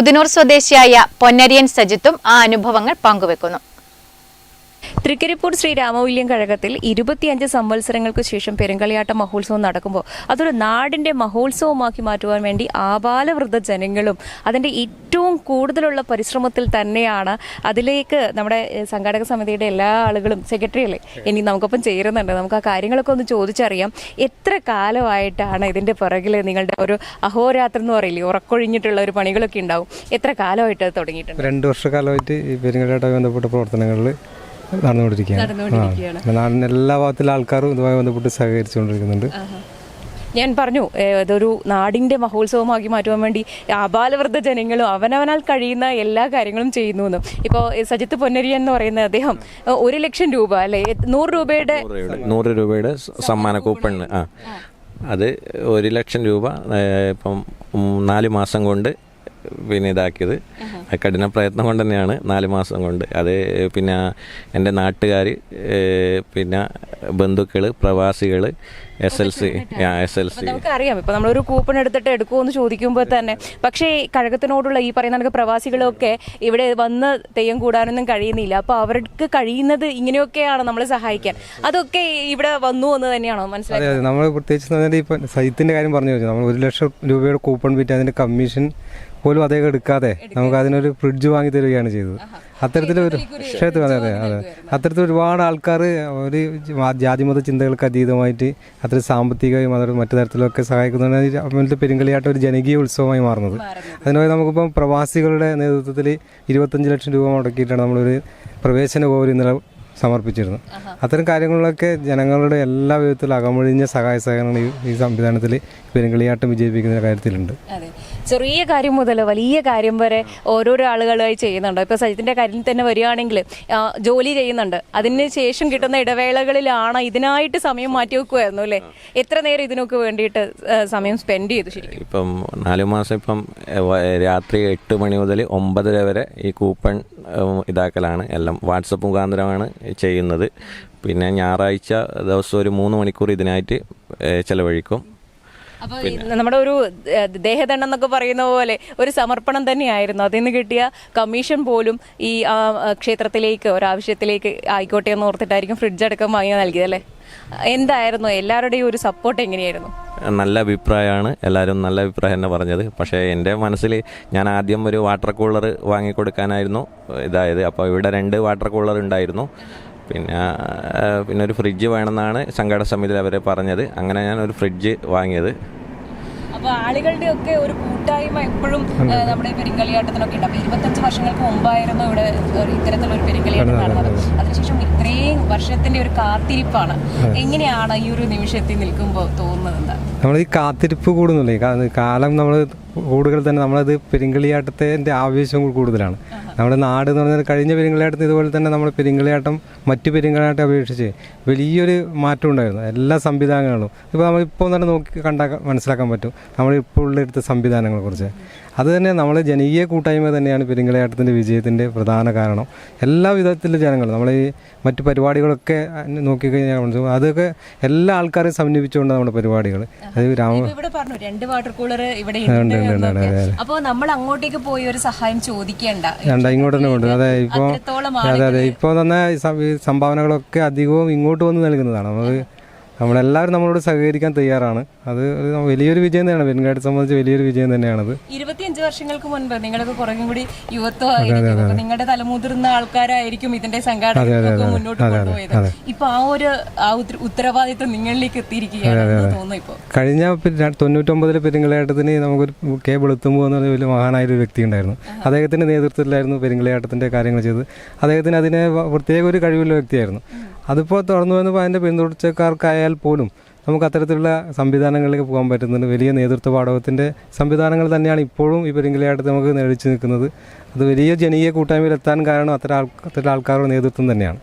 ഉദിനൂർ സ്വദേശിയായ പൊന്നരിയൻ സജിത്തും ആ അനുഭവങ്ങൾ പങ്കുവെക്കുന്നു. തൃക്കരിപ്പൂർ ശ്രീ രാമവില്യം കഴകത്തിൽ 25 സംവത്സരങ്ങൾക്ക് ശേഷം പെരുങ്കളിയാട്ട മഹോത്സവം നടക്കുമ്പോൾ അതൊരു നാടിൻ്റെ മഹോത്സവമാക്കി മാറ്റുവാൻ വേണ്ടി ആബാലവൃദ്ധ ജനങ്ങളും അതിൻ്റെ ഏറ്റവും കൂടുതലുള്ള പരിശ്രമത്തിൽ തന്നെയാണ്. അതിലേക്ക് നമ്മുടെ സംഘാടക സമിതിയുടെ എല്ലാ ആളുകളും, സെക്രട്ടറി അല്ലേ ഇനി നമുക്കൊപ്പം ചേരുന്നുണ്ട്. നമുക്ക് ആ കാര്യങ്ങളൊക്കെ ഒന്ന് ചോദിച്ചറിയാം. എത്ര കാലമായിട്ടാണ് ഇതിൻ്റെ പിറകിൽ നിങ്ങളുടെ ഒരു അഹോരാത്രം എന്ന് പറയില്ലേ, ഉറക്കൊഴിഞ്ഞിട്ടുള്ള ഒരു പണികളൊക്കെ ഉണ്ടാവും, എത്ര കാലമായിട്ട് അത് തുടങ്ങിയിട്ടുണ്ട്? 2 വർഷക്കാലമായിട്ട് ഈ പെരുങ്കളിയാട്ടവുമായി ബന്ധപ്പെട്ട പ്രവർത്തനങ്ങളിൽ നടന്നുകൊണ്ടിരിക്കുകയാണ്. നാടിൻ്റെ എല്ലാ ഭാഗത്തിലെ ആൾക്കാരും ഇതുമായി ബന്ധപ്പെട്ട് സഹകരിച്ചുകൊണ്ടിരിക്കുന്നുണ്ട്. ഞാൻ പറഞ്ഞു ഇതൊരു നാടിൻ്റെ മഹോത്സവമാക്കി മാറ്റുവാൻ വേണ്ടി ആബാലവൃദ്ധ ജനങ്ങളും അവനവനാൽ കഴിയുന്ന എല്ലാ കാര്യങ്ങളും ചെയ്യുന്നു എന്നും. ഇപ്പോൾ സജിത്ത് പൊന്നരിയൻ എന്ന് പറയുന്ന അദ്ദേഹം 1 ലക്ഷം രൂപ അല്ലെ 100 രൂപയുടെ സമ്മാന കൂപ്പൺ, അത് 1 ലക്ഷം രൂപ ഇപ്പം 4 മാസം കൊണ്ട് പിന്നെ ഇതാക്കിയത്. കഠിന പ്രയത്നം കൊണ്ട് തന്നെയാണ് 4 മാസം കൊണ്ട്. അത് പിന്നെ എൻ്റെ നാട്ടുകാർ, പിന്നെ ബന്ധുക്കൾ, പ്രവാസികൾ, SLC. നമുക്കറിയാം ഇപ്പോൾ നമ്മളൊരു കൂപ്പൺ എടുക്കുമെന്ന് ചോദിക്കുമ്പോൾ തന്നെ, പക്ഷേ കഴകത്തിനോടുള്ള ഈ പറയുന്ന പ്രവാസികളൊക്കെ ഇവിടെ വന്ന് തെയ്യം കൂടാനൊന്നും കഴിയുന്നില്ല. അപ്പോൾ അവർക്ക് കഴിയുന്നത് ഇങ്ങനെയൊക്കെയാണ് നമ്മളെ സഹായിക്കാൻ. അതൊക്കെ ഇവിടെ വന്നു എന്ന് തന്നെയാണോ മനസ്സിലായത്? നമ്മൾ പ്രത്യേകിച്ച് ഇപ്പം സൈറ്റിൻ്റെ കാര്യം പറഞ്ഞു വെച്ചാൽ നമ്മൾ 1 ലക്ഷം രൂപയുടെ കൂപ്പൺ വിറ്റ് അതിൻ്റെ കമ്മീഷൻ പോലും അദ്ദേഹം എടുക്കാതെ നമുക്ക് അതിനൊരു ഫ്രിഡ്ജ് വാങ്ങി തരികയാണ് ചെയ്തത്. അത്തരത്തിലൊരു അത്തരത്തിൽ ഒരുപാട് ആൾക്കാർ ഒരു ജാതിമത ചിന്തകൾക്ക് അതീതമായിട്ട് അത്ര സാമ്പത്തികമായും അതൊരു മറ്റു തരത്തിലൊക്കെ സഹായിക്കുന്നതാണ് അങ്ങനത്തെ പെരുങ്കളിയാട്ടം ഒരു ജനകീയ ഉത്സവമായി മാറുന്നത്. അതിനായി നമുക്കിപ്പം പ്രവാസികളുടെ നേതൃത്വത്തിൽ 25 ലക്ഷം രൂപ മുടക്കിയിട്ടാണ് നമ്മളൊരു പ്രവേശന കോവിൽ ഇന്നലെ സമർപ്പിച്ചിരുന്നു. അത്തരം കാര്യങ്ങളിലൊക്കെ ജനങ്ങളുടെ എല്ലാ വിധത്തിലും അകമൊഴിഞ്ഞ സഹായ സഹകരണം ഈ സംവിധാനത്തിൽ പെരുങ്കളിയാട്ടം വിജയിപ്പിക്കുന്ന കാര്യത്തിലുണ്ട്. അതെ, ചെറിയ കാര്യം മുതൽ വലിയ കാര്യം വരെ ഓരോരോ ആളുകളായി ചെയ്യുന്നുണ്ട്. ഇപ്പോൾ സജിത്തിൻ്റെ കാര്യം തന്നെ വരികയാണെങ്കിൽ ജോലി ചെയ്യുന്നുണ്ട്, അതിന് ശേഷം കിട്ടുന്ന ഇടവേളകളിലാണ് ഇതിനായിട്ട് സമയം മാറ്റി വെക്കുമായിരുന്നു അല്ലേ? എത്ര നേരം ഇതിനൊക്കെ വേണ്ടിയിട്ട് സമയം സ്പെൻഡ് ചെയ്തു ശരിക്കും? ഇപ്പം 4 മാസം ഇപ്പം രാത്രി 8 മണി മുതൽ 9:30 വരെ ഈ കൂപ്പൺ ഇതാക്കലാണ്. എല്ലാം വാട്സപ്പ് മുഖാന്തരമാണ് ചെയ്യുന്നത്. പിന്നെ ഞായറാഴ്ച ദിവസം ഒരു 3 മണിക്കൂർ ഇതിനായിട്ട് ചിലവഴിക്കും. അപ്പോൾ നമ്മുടെ ഒരു ദേഹദണ്ഡം എന്നൊക്കെ പറയുന്ന പോലെ ഒരു സമർപ്പണം തന്നെയായിരുന്നു. അതിൽ നിന്ന് കിട്ടിയ കമ്മീഷൻ പോലും ഈ ക്ഷേത്രത്തിലേക്ക് ഒരാവശ്യത്തിലേക്ക് ആയിക്കോട്ടെ എന്ന് ഓർത്തിട്ടായിരിക്കും ഫ്രിഡ്ജ് അടക്കം വാങ്ങി നൽകിയത് അല്ലേ? എന്തായിരുന്നു എല്ലാവരുടെയും ഒരു സപ്പോർട്ട് എങ്ങനെയായിരുന്നു? നല്ല അഭിപ്രായമാണ്, എല്ലാവരും നല്ല അഭിപ്രായം തന്നെ പറഞ്ഞത്. പക്ഷേ എൻ്റെ മനസ്സിൽ ഞാൻ ആദ്യം ഒരു വാട്ടർ കൂളർ വാങ്ങിക്കൊടുക്കാനായിരുന്നു ഇതായത്. അപ്പോൾ ഇവിടെ 2 വാട്ടർ കൂളർ ഉണ്ടായിരുന്നു. പിന്നെ ഒരു ഫ്രിഡ്ജ് വേണമെന്നാണ് സംഘാടക സമിതിയിൽ അവർ പറഞ്ഞത്. അങ്ങനെ ഞാൻ ഒരു ഫ്രിഡ്ജ് വാങ്ങിയത്. അപ്പോൾ ആളുകളുടെ ഒക്കെ ഒരു കൂട്ടായ്മ എപ്പോഴും നമ്മുടെ പെരുങ്കളിയാട്ടത്തിനൊക്കെ ഉണ്ട്. അപ്പോൾ 25 വർഷങ്ങൾക്ക് മുമ്പായിരുന്നു ഇവിടെ ഇത്തരത്തിലൊരു പെരുങ്കളിയാട്ടം നടന്നത്. അതിനുശേഷം ഇത്രയും വർഷത്തിന്റെ ഒരു കാത്തിരിപ്പാണ്. എങ്ങനെയാണ് ഈ ഒരു നിമിഷത്തിൽ നിൽക്കുമ്പോൾ തോന്നുന്നത്? എന്താ നമ്മൾ ഈ കാത്തിരിപ്പ് കൂടുന്നില്ലേ, കാലം നമ്മൾ കൂടുതൽ തന്നെ നമ്മളത് പെരുങ്കളിയാട്ടത്തിൻ്റെ ആവേശം കൂടുതലാണ്. നമ്മുടെ നാട് എന്ന് പറഞ്ഞാൽ കഴിഞ്ഞ പെരുങ്കളിയാട്ടത്തിന് ഇതുപോലെ തന്നെ നമ്മുടെ പെരുങ്കളിയാട്ടം മറ്റു പെരുങ്കളിയാട്ടം അപേക്ഷിച്ച് വലിയൊരു മാറ്റം ഉണ്ടായിരുന്നു. എല്ലാ സംവിധാനങ്ങളും ഇപ്പോൾ നമ്മളിപ്പോൾ തന്നെ നോക്കി മനസ്സിലാക്കാൻ പറ്റും നമ്മളിപ്പോൾ ഉള്ളെടുത്ത സംവിധാനങ്ങളെക്കുറിച്ച്. അത് തന്നെ നമ്മൾ ജനകീയ കൂട്ടായ്മ തന്നെയാണ് പെരുങ്കളിയാട്ടത്തിൻ്റെ വിജയത്തിൻ്റെ പ്രധാന കാരണം. എല്ലാ വിധത്തിലും ജനങ്ങൾ നമ്മൾ ഈ മറ്റു പരിപാടികളൊക്കെ നോക്കിക്കഴിഞ്ഞാൽ അതൊക്കെ എല്ലാ ആൾക്കാരെയും സമന്വയിപ്പിച്ചുകൊണ്ട് നമ്മുടെ പരിപാടികൾ. അത് ഇവിടെ പറഞ്ഞു 2 വാട്ടർ കൂളർ ഇവിടെ അപ്പോൾ നമ്മൾ അങ്ങോട്ടേക്ക് പോയി ഒരു സഹായം ചോദിക്കേണ്ട, ഇങ്ങോട്ട് തന്നെ കൊണ്ട്. അതെ ഇപ്പോൾ തന്നെ സംഭാവനകളൊക്കെ അധികവും ഇങ്ങോട്ട് വന്ന് നൽകുന്നതാണ്. നമ്മളെല്ലാവരും നമ്മളോട് സഹകരിക്കാൻ തയ്യാറാണ്. അത് വലിയൊരു വിജയം തന്നെയാണ്, പെരുങ്കാട്ടത്തെ സംബന്ധിച്ച് വലിയൊരു വിജയം തന്നെയാണത്. 25 വർഷങ്ങൾക്ക് മുൻപ് നിങ്ങളൊക്കെ കുറേ കൂടി യുവത്വമായിരിക്കും, നിങ്ങളുടെ തലമുതിർന്ന ആൾക്കാരായിരിക്കും ഇതിന്റെ സംഘാടകർക്ക് മുന്നോട്ട് കൊണ്ടുപോയത്. ഇപ്പൊ ആ ഒരു ഉത്തരവാദിത്വം നിങ്ങളിലേക്ക് എത്തിയിരിക്കുകയാണ് തോന്നുന്നു. ഇപ്പോൾ കഴിഞ്ഞ 99 പെരുങ്കളിയാട്ടത്തിന് നമുക്കൊരു കെ വെളുത്തുമ്പോ എന്ന് പറഞ്ഞ വലിയ മഹാനായൊരു വ്യക്തി ഉണ്ടായിരുന്നു. അദ്ദേഹത്തിന്റെ നേതൃത്വത്തിലായിരുന്നു പെരുങ്കളിയാട്ടത്തിന്റെ കാര്യങ്ങൾ ചെയ്തത്. അദ്ദേഹത്തിന് അതിന് പ്രത്യേക ഒരു കഴിവുള്ള വ്യക്തിയായിരുന്നു. അതിപ്പോൾ തുടർന്നു വന്നപ്പോൾ അതിൻ്റെ പിന്തുടർച്ചക്കാർക്കായാൽ പോലും നമുക്ക് അത്തരത്തിലുള്ള സംവിധാനങ്ങളിലേക്ക് പോകാൻ പറ്റുന്നുണ്ട്. വലിയ നേതൃത്വ പാഠവത്തിൻ്റെ സംവിധാനങ്ങൾ തന്നെയാണ് ഇപ്പോഴും ഈ പെരുങ്കളിയാട്ടത്തിൽ നമുക്ക് നിഴച്ചു നിൽക്കുന്നത്. അത് വലിയ ജനകീയ കൂട്ടായ്മയിൽ എത്താൻ കാരണം അത്തരം ആൾക്കാരുടെ നേതൃത്വം തന്നെയാണ്.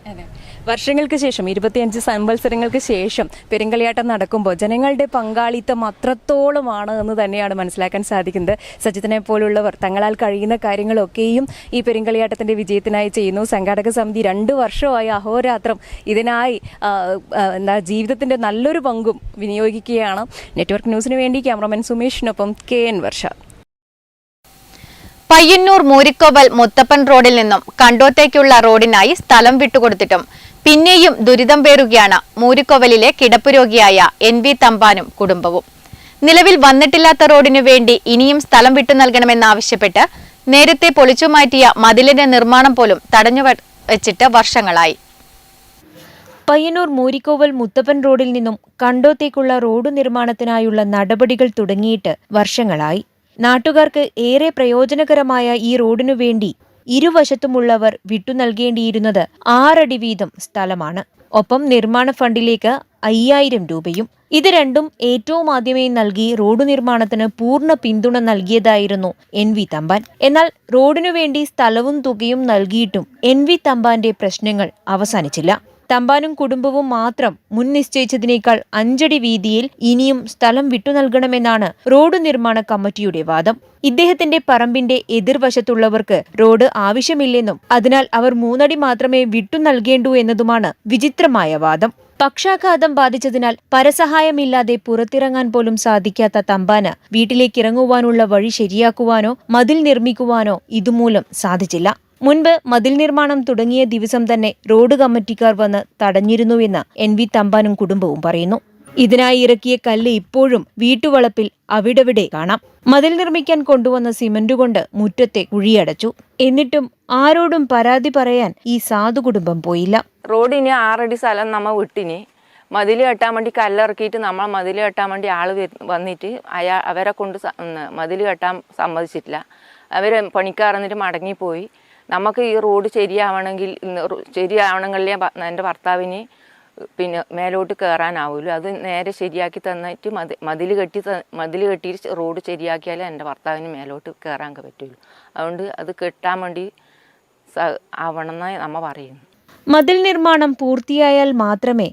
വർഷങ്ങൾക്ക് ശേഷം 25 സംവത്സരങ്ങൾക്ക് ശേഷം പെരുങ്കളിയാട്ടം നടക്കുമ്പോൾ ജനങ്ങളുടെ പങ്കാളിത്തം അത്രത്തോളമാണ് എന്ന് തന്നെയാണ് മനസ്സിലാക്കാൻ സാധിക്കുന്നത്. സജിത്തിനെ പോലുള്ളവർ തങ്ങളാൽ കഴിയുന്ന കാര്യങ്ങളൊക്കെയും ഈ പെരുങ്കളിയാട്ടത്തിൻ്റെ വിജയത്തിനായി ചെയ്യുന്നു. സംഘാടക സമിതി 2 വർഷമായി അഹോരാത്രം ഇതിനായി ജീവിതത്തിൻ്റെ നല്ലൊരു പങ്കും വിനിയോഗിക്കുകയാണ്. നെറ്റ്വർക്ക് ന്യൂസിന് വേണ്ടി ക്യാമറമാൻ സുമേഷിനൊപ്പം KN വർഷ. പയ്യന്നൂർ മൂരിക്കോവൽ മുത്തപ്പൻ റോഡിൽ നിന്നും കണ്ടോത്തേക്കുള്ള റോഡിനായി സ്ഥലം വിട്ടുകൊടുത്തിട്ടും പിന്നെയും ദുരിതം പേറുകയാണ് മൂരിക്കോവലിലെ കിടപ്പുരോഗിയായ NV തമ്പാനും കുടുംബവും. നിലവിൽ വന്നിട്ടില്ലാത്ത റോഡിനു വേണ്ടി ഇനിയും സ്ഥലം വിട്ടു നൽകണമെന്നാവശ്യപ്പെട്ട് നേരത്തെ പൊളിച്ചുമാറ്റിയ മതിലിന്റെ നിർമ്മാണം പോലും തടഞ്ഞു വച്ചിട്ട് വർഷങ്ങളായി. പയ്യന്നൂർ മൂരിക്കോവൽ മുത്തപ്പൻ റോഡിൽ നിന്നും കണ്ടോത്തേക്കുള്ള റോഡ് നിർമ്മാണത്തിനായുള്ള നടപടികൾ തുടങ്ങിയിട്ട് വർഷങ്ങളായി. നാട്ടുകാർക്ക് ഏറെ പ്രയോജനകരമായ ഈ റോഡിനു വേണ്ടി ഇരുവശത്തുമുള്ളവർ വിട്ടു നൽകേണ്ടിയിരുന്നത് 6 അടി വീതം സ്ഥലമാണ്. ഒപ്പം നിർമ്മാണ ഫണ്ടിലേക്ക് 5000 രൂപയും. ഇത് രണ്ടും ഏറ്റവും ആദ്യമേ നൽകി റോഡ് നിർമ്മാണത്തിന് പൂർണ്ണ പിന്തുണ നൽകിയതായിരുന്നു NV തമ്പാൻ. എന്നാൽ റോഡിനു വേണ്ടി സ്ഥലവും തുകയും നൽകിയിട്ടും NV തമ്പാന്റെ പ്രശ്നങ്ങൾ അവസാനിച്ചില്ല. തമ്പാനും കുടുംബവും മാത്രം മുൻ നിശ്ചയിച്ചതിനേക്കാൾ 5 അടി വീതിയിൽ ഇനിയും സ്ഥലം വിട്ടു നൽകണമെന്നാണ് റോഡ് നിർമ്മാണ കമ്മിറ്റിയുടെ വാദം. ഇദ്ദേഹത്തിന്റെ പറമ്പിന്റെ എതിർവശത്തുള്ളവർക്ക് റോഡ് ആവശ്യമില്ലെന്നും അതിനാൽ അവർ 3 അടി മാത്രമേ വിട്ടു നൽകേണ്ടൂ എന്നതുമാണ് വിചിത്രമായ വാദം. പക്ഷാഘാതം ബാധിച്ചതിനാൽ പരസഹായമില്ലാതെ പുറത്തിറങ്ങാൻ പോലും സാധിക്കാത്ത തമ്പാന് വീട്ടിലേക്കിറങ്ങുവാനുള്ള വഴി ശരിയാക്കുവാനോ മതിൽ നിർമ്മിക്കുവാനോ ഇതുമൂലം സാധിച്ചില്ല. മുൻപ് മതിൽ നിർമ്മാണം തുടങ്ങിയ ദിവസം തന്നെ റോഡ് കമ്മിറ്റിക്കാർ വന്ന് തടഞ്ഞിരുന്നുവെന്ന് NV തമ്പാനും കുടുംബവും പറയുന്നു. ഇതിനായി ഇറക്കിയ കല്ല് ഇപ്പോഴും വീട്ടുവളപ്പിൽ അവിടെവിടെ കാണാം. മതിൽ നിർമ്മിക്കാൻ കൊണ്ടുവന്ന സിമന്റ് കൊണ്ട് മുറ്റത്തെ കുഴിയടച്ചു. എന്നിട്ടും ആരോടും പരാതി പറയാൻ ഈ സാധു കുടുംബം പോയില്ല. റോഡിന് 6 അടി സ്ഥലം നമ്മ വിട്ടിന് മതിൽ കെട്ടാൻ വേണ്ടി കല്ലിറക്കിയിട്ട് നമ്മൾ മതിൽ കെട്ടാൻ വേണ്ടി ആൾ വന്നിട്ട് അവരെ കൊണ്ട് മതിൽ കെട്ടാൻ സമ്മതിച്ചിട്ടില്ല. അവർ പണിക്കാർ എന്നിട്ട് മടങ്ങിപ്പോയി. നമുക്ക് ഈ റോഡ് ശരിയാവണമെങ്കിൽ എൻ്റെ ഭർത്താവിന് പിന്നെ മേലോട്ട് കയറാനാവില്ല. അത് നേരെ ശരിയാക്കി തന്നിട്ട് മതിൽ കെട്ടിയിട്ട് റോഡ് ശരിയാക്കിയാലേ എൻ്റെ ഭർത്താവിന് മേലോട്ട് കയറാൻ പറ്റുള്ളൂ. അതുകൊണ്ട് അത് കെട്ടാൻ വേണ്ടി ആവണമെന്നാണ് നമ്മ പറയുന്നു. മതിൽ നിർമ്മാണം പൂർത്തിയായാൽ മാത്രമേ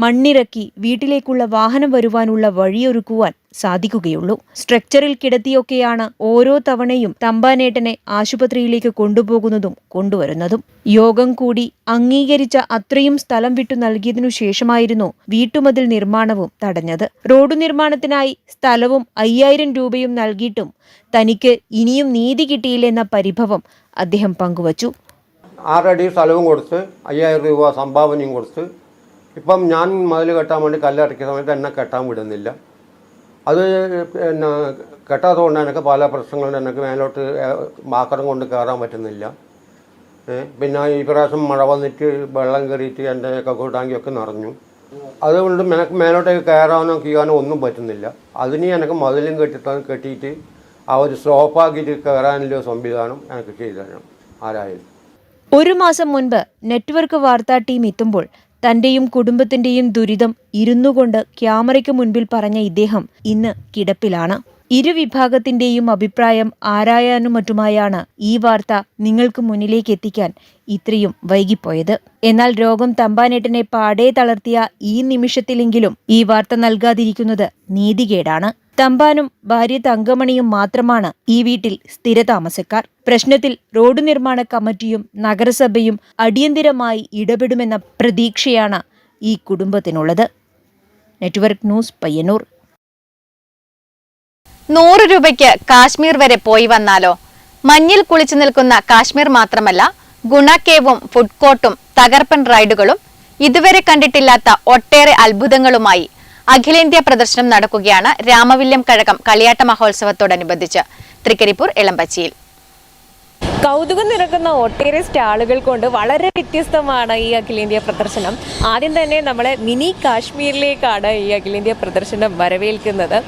മണ്ണിറക്കി വീട്ടിലേക്കുള്ള വാഹനം വരുവാനുള്ള വഴിയൊരുക്കുവാൻ സാധിക്കുകയുള്ളൂ. സ്ട്രക്ചറിൽ കിടത്തിയൊക്കെയാണ് ഓരോ തവണയും തമ്പാനേട്ടനെ ആശുപത്രിയിലേക്ക് കൊണ്ടുപോകുന്നതും കൊണ്ടുവരുന്നതും. യോഗം കൂടി അംഗീകരിച്ച അത്രയും സ്ഥലം വിട്ടു നൽകിയതിനു ശേഷമായിരുന്നു വീട്ടുമതിൽ നിർമ്മാണവും തടഞ്ഞത്. റോഡു നിർമ്മാണത്തിനായി സ്ഥലവും 5000 രൂപയും നൽകിയിട്ടും തനിക്ക് ഇനിയും നീതി കിട്ടിയില്ലെന്ന പരിഭവം അദ്ദേഹം പങ്കുവച്ചു. 6 അടി സ്ഥലവും കൊടുത്ത് 5000 രൂപ സംഭാവനയും കൊടുത്ത് ഇപ്പം ഞാൻ മതിൽ കെട്ടാൻ വേണ്ടി കല്ലിറക്കിയ സമയത്ത് എന്നെ കെട്ടാൻ വിടുന്നില്ല. അത് പിന്നെ കെട്ടാത്തത് കൊണ്ട് എനിക്ക് പല പ്രശ്നങ്ങളും എനിക്ക് മേലോട്ട് മാക്കടം കൊണ്ട് കയറാൻ പറ്റുന്നില്ല. പിന്നെ ഈ പ്രാവശ്യം മഴ വന്നിട്ട് വെള്ളം കയറിയിട്ട് എൻ്റെ കക്കോ ടാങ്കിയൊക്കെ നിറഞ്ഞു. അതുകൊണ്ട് എനിക്ക് മേലോട്ടേക്ക് കയറാനോ കീറാനോ ഒന്നും പറ്റുന്നില്ല. അതിന് എനിക്ക് മതിലും കെട്ടിയിട്ട് ആ ഒരു സ്ലോപ്പാക്കിയിട്ട് കയറാനുള്ള സംവിധാനം എനിക്ക് ചെയ്തു തരണം ആരായാലും. 1 മാസം മുൻപ് നെറ്റ്വർക്ക് വാർത്താ ടീം എത്തുമ്പോൾ തന്റെയും കുടുംബത്തിന്റെയും ദുരിതം ഇരുന്നുകൊണ്ട് ക്യാമറയ്ക്ക് മുൻപിൽ പറഞ്ഞ ഇദ്ദേഹം ഇന്ന് കിടപ്പിലാണ്. ഇരുവിഭാഗത്തിന്റെയും അഭിപ്രായം ആരായാനും മറ്റുമായാണ് ഈ വാർത്ത നിങ്ങൾക്ക് മുന്നിലേക്ക് എത്തിക്കാൻ ഇത്രയും വൈകിപ്പോയത്. എന്നാൽ രോഗം തമ്പാനേട്ടനെ പാടെ തളർത്തിയ ഈ നിമിഷത്തിലെങ്കിലും ഈ വാർത്ത നൽകാതിരിക്കുന്നത് നീതികേടാണ്. തമ്പാനും ഭാര്യ തങ്കമണിയും മാത്രമാണ് ഈ വീട്ടിൽ സ്ഥിരതാമസക്കാർ. പ്രശ്നത്തിൽ റോഡ് നിർമ്മാണ കമ്മിറ്റിയും നഗരസഭയും അടിയന്തിരമായി ഇടപെടുമെന്ന പ്രതീക്ഷയാണ് ഈ കുടുംബത്തിനുള്ളത്. Network news, Payyanur. 100 രൂപയ്ക്ക് കാശ്മീർ വരെ പോയി വന്നാലോ? മഞ്ഞിൽ കുളിച്ചു നിൽക്കുന്ന കാശ്മീർ മാത്രമല്ല, ഗുണ കേവും ഫുഡ് കോർട്ടും തകർപ്പൻ റൈഡുകളും ഇതുവരെ കണ്ടിട്ടില്ലാത്ത ഒട്ടേറെ അത്ഭുതങ്ങളുമായി അഖിലേന്ത്യാ പ്രദർശനം നടക്കുകയാണ് രാമവില്യം കഴകം കളിയാട്ട മഹോത്സവത്തോടനുബന്ധിച്ച് തൃക്കരിപ്പൂർ എളമ്പച്ചിയിൽ. കൗതുകം നിറക്കുന്ന ഒട്ടേറെ സ്റ്റാളുകൾ കൊണ്ട് വളരെ വ്യത്യസ്തമാണ് ഈ അഖിലേന്ത്യാ പ്രദർശനം. ആദ്യം തന്നെ നമ്മളെ മിനി കാശ്മീരിലേക്കാണ് ഈ അഖിലേന്ത്യാ പ്രദർശനം വരവേൽക്കുന്നത്.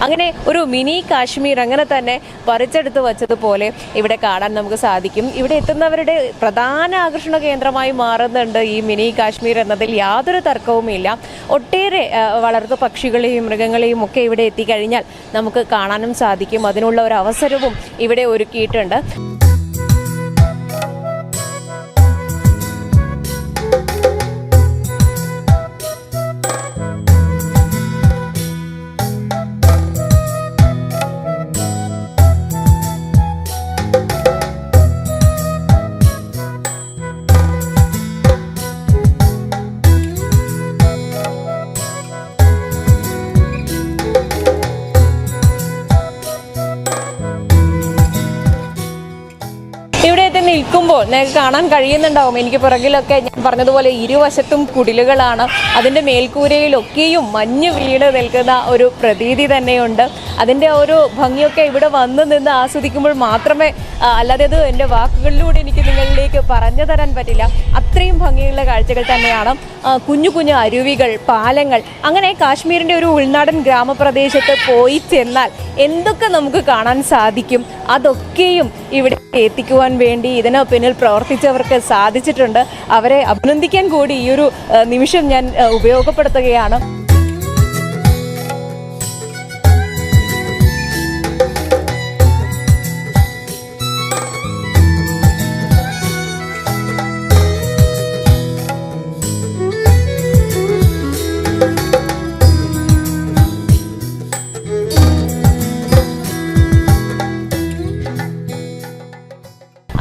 അങ്ങനെ ഒരു മിനി കാശ്മീർ അങ്ങനെ തന്നെ പറിച്ചെടുത്ത് വച്ചതുപോലെ ഇവിടെ കാണാൻ നമുക്ക് സാധിക്കും. ഇവിടെ എത്തുന്നവരുടെ പ്രധാന ആകർഷണ കേന്ദ്രമായി മാറുന്നുണ്ട് ഈ മിനി കാശ്മീർ എന്നതിൽ യാതൊരു തർക്കവുമില്ല. ഒട്ടേറെ വളർത്തു പക്ഷികളെയും മൃഗങ്ങളെയും ഒക്കെ ഇവിടെ എത്തിക്കഴിഞ്ഞാൽ നമുക്ക് കാണാനും സാധിക്കും. അതിനുള്ള ഒരു അവസരവും ഇവിടെ ഒരുക്കിയിട്ടുണ്ട്. നിൽക്കുമ്പോൾ നിങ്ങൾക്ക് കാണാൻ കഴിയുന്നുണ്ടാവും, എനിക്ക് പുറകിലൊക്കെ ഞാൻ പറഞ്ഞതുപോലെ ഇരുവശത്തും കുടിലുകളാണ്. അതിൻ്റെ മേൽക്കൂരയിലൊക്കെയും മഞ്ഞ് വീണ് നിൽക്കുന്ന ഒരു പ്രതീതി തന്നെയുണ്ട്. അതിൻ്റെ ഒരു ഭംഗിയൊക്കെ ഇവിടെ വന്ന് നിന്ന് ആസ്വദിക്കുമ്പോൾ മാത്രമേ, അല്ലാതെ അത് എൻ്റെ വാക്കുകളിലൂടെ എനിക്ക് നിങ്ങളിലേക്ക് പറഞ്ഞു തരാൻ പറ്റില്ല. അത്രയും ഭംഗിയുള്ള കാഴ്ചകൾ തന്നെയാണ്. കുഞ്ഞു കുഞ്ഞു അരുവികൾ, പാലങ്ങൾ, അങ്ങനെ കാശ്മീരിൻ്റെ ഒരു ഉൾനാടൻ ഗ്രാമപ്രദേശത്ത് പോയി ചെന്നാൽ എന്തൊക്കെ നമുക്ക് കാണാൻ സാധിക്കും അതൊക്കെയും ഇവിടെ എത്തിക്കുവാൻ വേണ്ടി ഇതിന് പിന്നിൽ പ്രവർത്തിച്ചവർക്ക് സാധിച്ചിട്ടുണ്ട്. അവരെ അഭിനന്ദിക്കാൻ കൂടി ഈ ഒരു നിമിഷം ഞാൻ ഉപയോഗപ്പെടുത്തുകയാണ്.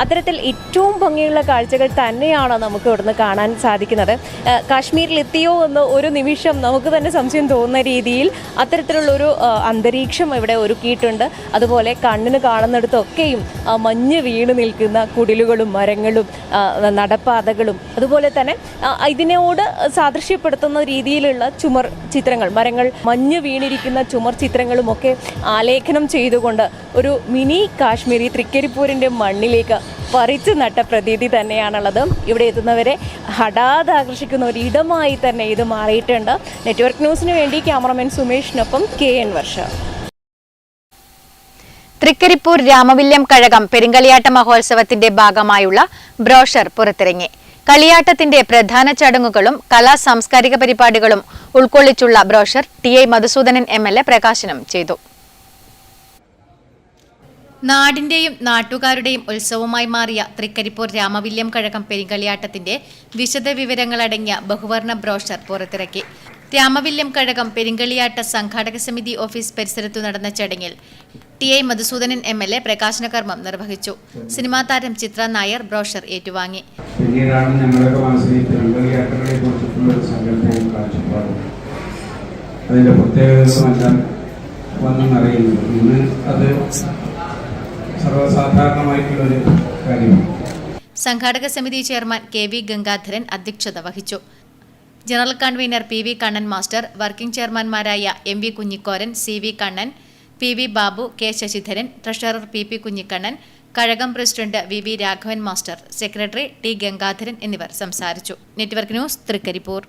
അത്തരത്തിൽ ഏറ്റവും ഭംഗിയുള്ള കാഴ്ചകൾ തന്നെയാണ് നമുക്ക് ഇവിടുന്ന് കാണാൻ സാധിക്കുന്നത്. കാശ്മീരിലെത്തിയോ എന്ന് ഒരു നിമിഷം നമുക്ക് തന്നെ സംശയം തോന്നുന്ന രീതിയിൽ അത്തരത്തിലുള്ളൊരു അന്തരീക്ഷം ഇവിടെ ഒരുക്കിയിട്ടുണ്ട്. അതുപോലെ കണ്ണിന് കാണുന്നിടത്തൊക്കെയും മഞ്ഞ് വീണ് നിൽക്കുന്ന കുടിലുകളും മരങ്ങളും നടപ്പാതകളും അതുപോലെ തന്നെ ഇതിനോട് സാദൃശ്യപ്പെടുത്തുന്ന രീതിയിലുള്ള ചുമർ ചിത്രങ്ങൾ, മരങ്ങൾ മഞ്ഞ് വീണിരിക്കുന്ന ചുമർ ചിത്രങ്ങളും ഒക്കെ ആലേഖനം ചെയ്തുകൊണ്ട് ഒരു മിനി കാശ്മീരി തൃക്കരിപ്പൂരിൻ്റെ മണ്ണിലേക്ക് പറിച്ചു നട്ട പ്രതീതി തന്നെയാണുള്ളത്. ഇവിടെ എത്തുന്നവരെ ഹഠാത് ആകർഷിക്കുന്ന ഒരിടമായി തന്നെ ഇത് മാറിയിട്ടുണ്ട്. നെറ്റ്വർക്ക് ന്യൂസിന് വേണ്ടി ക്യാമറമാൻ സുമേഷിനൊപ്പം KN വർഷ. തൃക്കരിപ്പൂർ രാമവില്യം കഴകം പെരിങ്കളിയാട്ട മഹോത്സവത്തിന്റെ ഭാഗമായുള്ള ബ്രോഷർ പുറത്തിറങ്ങി. കളിയാട്ടത്തിന്റെ പ്രധാന ചടങ്ങുകളും കലാ സാംസ്കാരിക പരിപാടികളും ഉൾക്കൊള്ളിച്ചുള്ള ബ്രോഷർ TI മധുസൂദനൻ MLA പ്രകാശനം ചെയ്തു. നാടിന്റെയും നാട്ടുകാരുടെയും ഉത്സവമായി മാറിയ തൃക്കരിപ്പൂർ രാമവില്യം കഴകം പെരിങ്കളിയാട്ടത്തിന്റെ വിശദവിവരങ്ങളടങ്ങിയ ബഹുവർണ്ണ ബ്രോഷർ പുറത്തിറക്കി. രാമവില്യം കഴകം പെരിങ്കളിയാട്ട സംഘാടക സമിതി ഓഫീസ് പരിസരത്തു നടന്ന ചടങ്ങിൽ TI മധുസൂദനൻ MLA പ്രകാശന കർമ്മം നിർവഹിച്ചു. സിനിമാ താരം ചിത്ര നായർ ബ്രോഷർ ഏറ്റുവാങ്ങി. പിന്നീടാണ് ഞങ്ങളുടെ മനസ്സിൽ പെരിങ്കളിയാട്ടങ്ങളെ കുറിച്ചിട്ടുള്ള ഒരു സങ്കല്പവും കാഴ്ചപ്പാടും അതിന്റെ പ്രത്യേകതകളെല്ലാം വന്നെന്നറിയുന്നത്. ഇന്ന് അത് സർവ്വസാധാരണമായിട്ടുള്ളൊരു കാര്യമാണ്. സംഘാടക സമിതി ചെയർമാൻ KV ഗംഗാധരൻ അധ്യക്ഷത വഹിച്ചു. General convener PV Kannan master, working ചെയർമാൻമാരായ MV Kunhikoran, CV Kannan, PV Babu, K Sasidharan, treasurer PP Kunhikannan, Kazhakam president VV Raghavan master, secretary T Gangadharan എന്നിവർ സംസാരിച്ചു. Network news Trikaripur.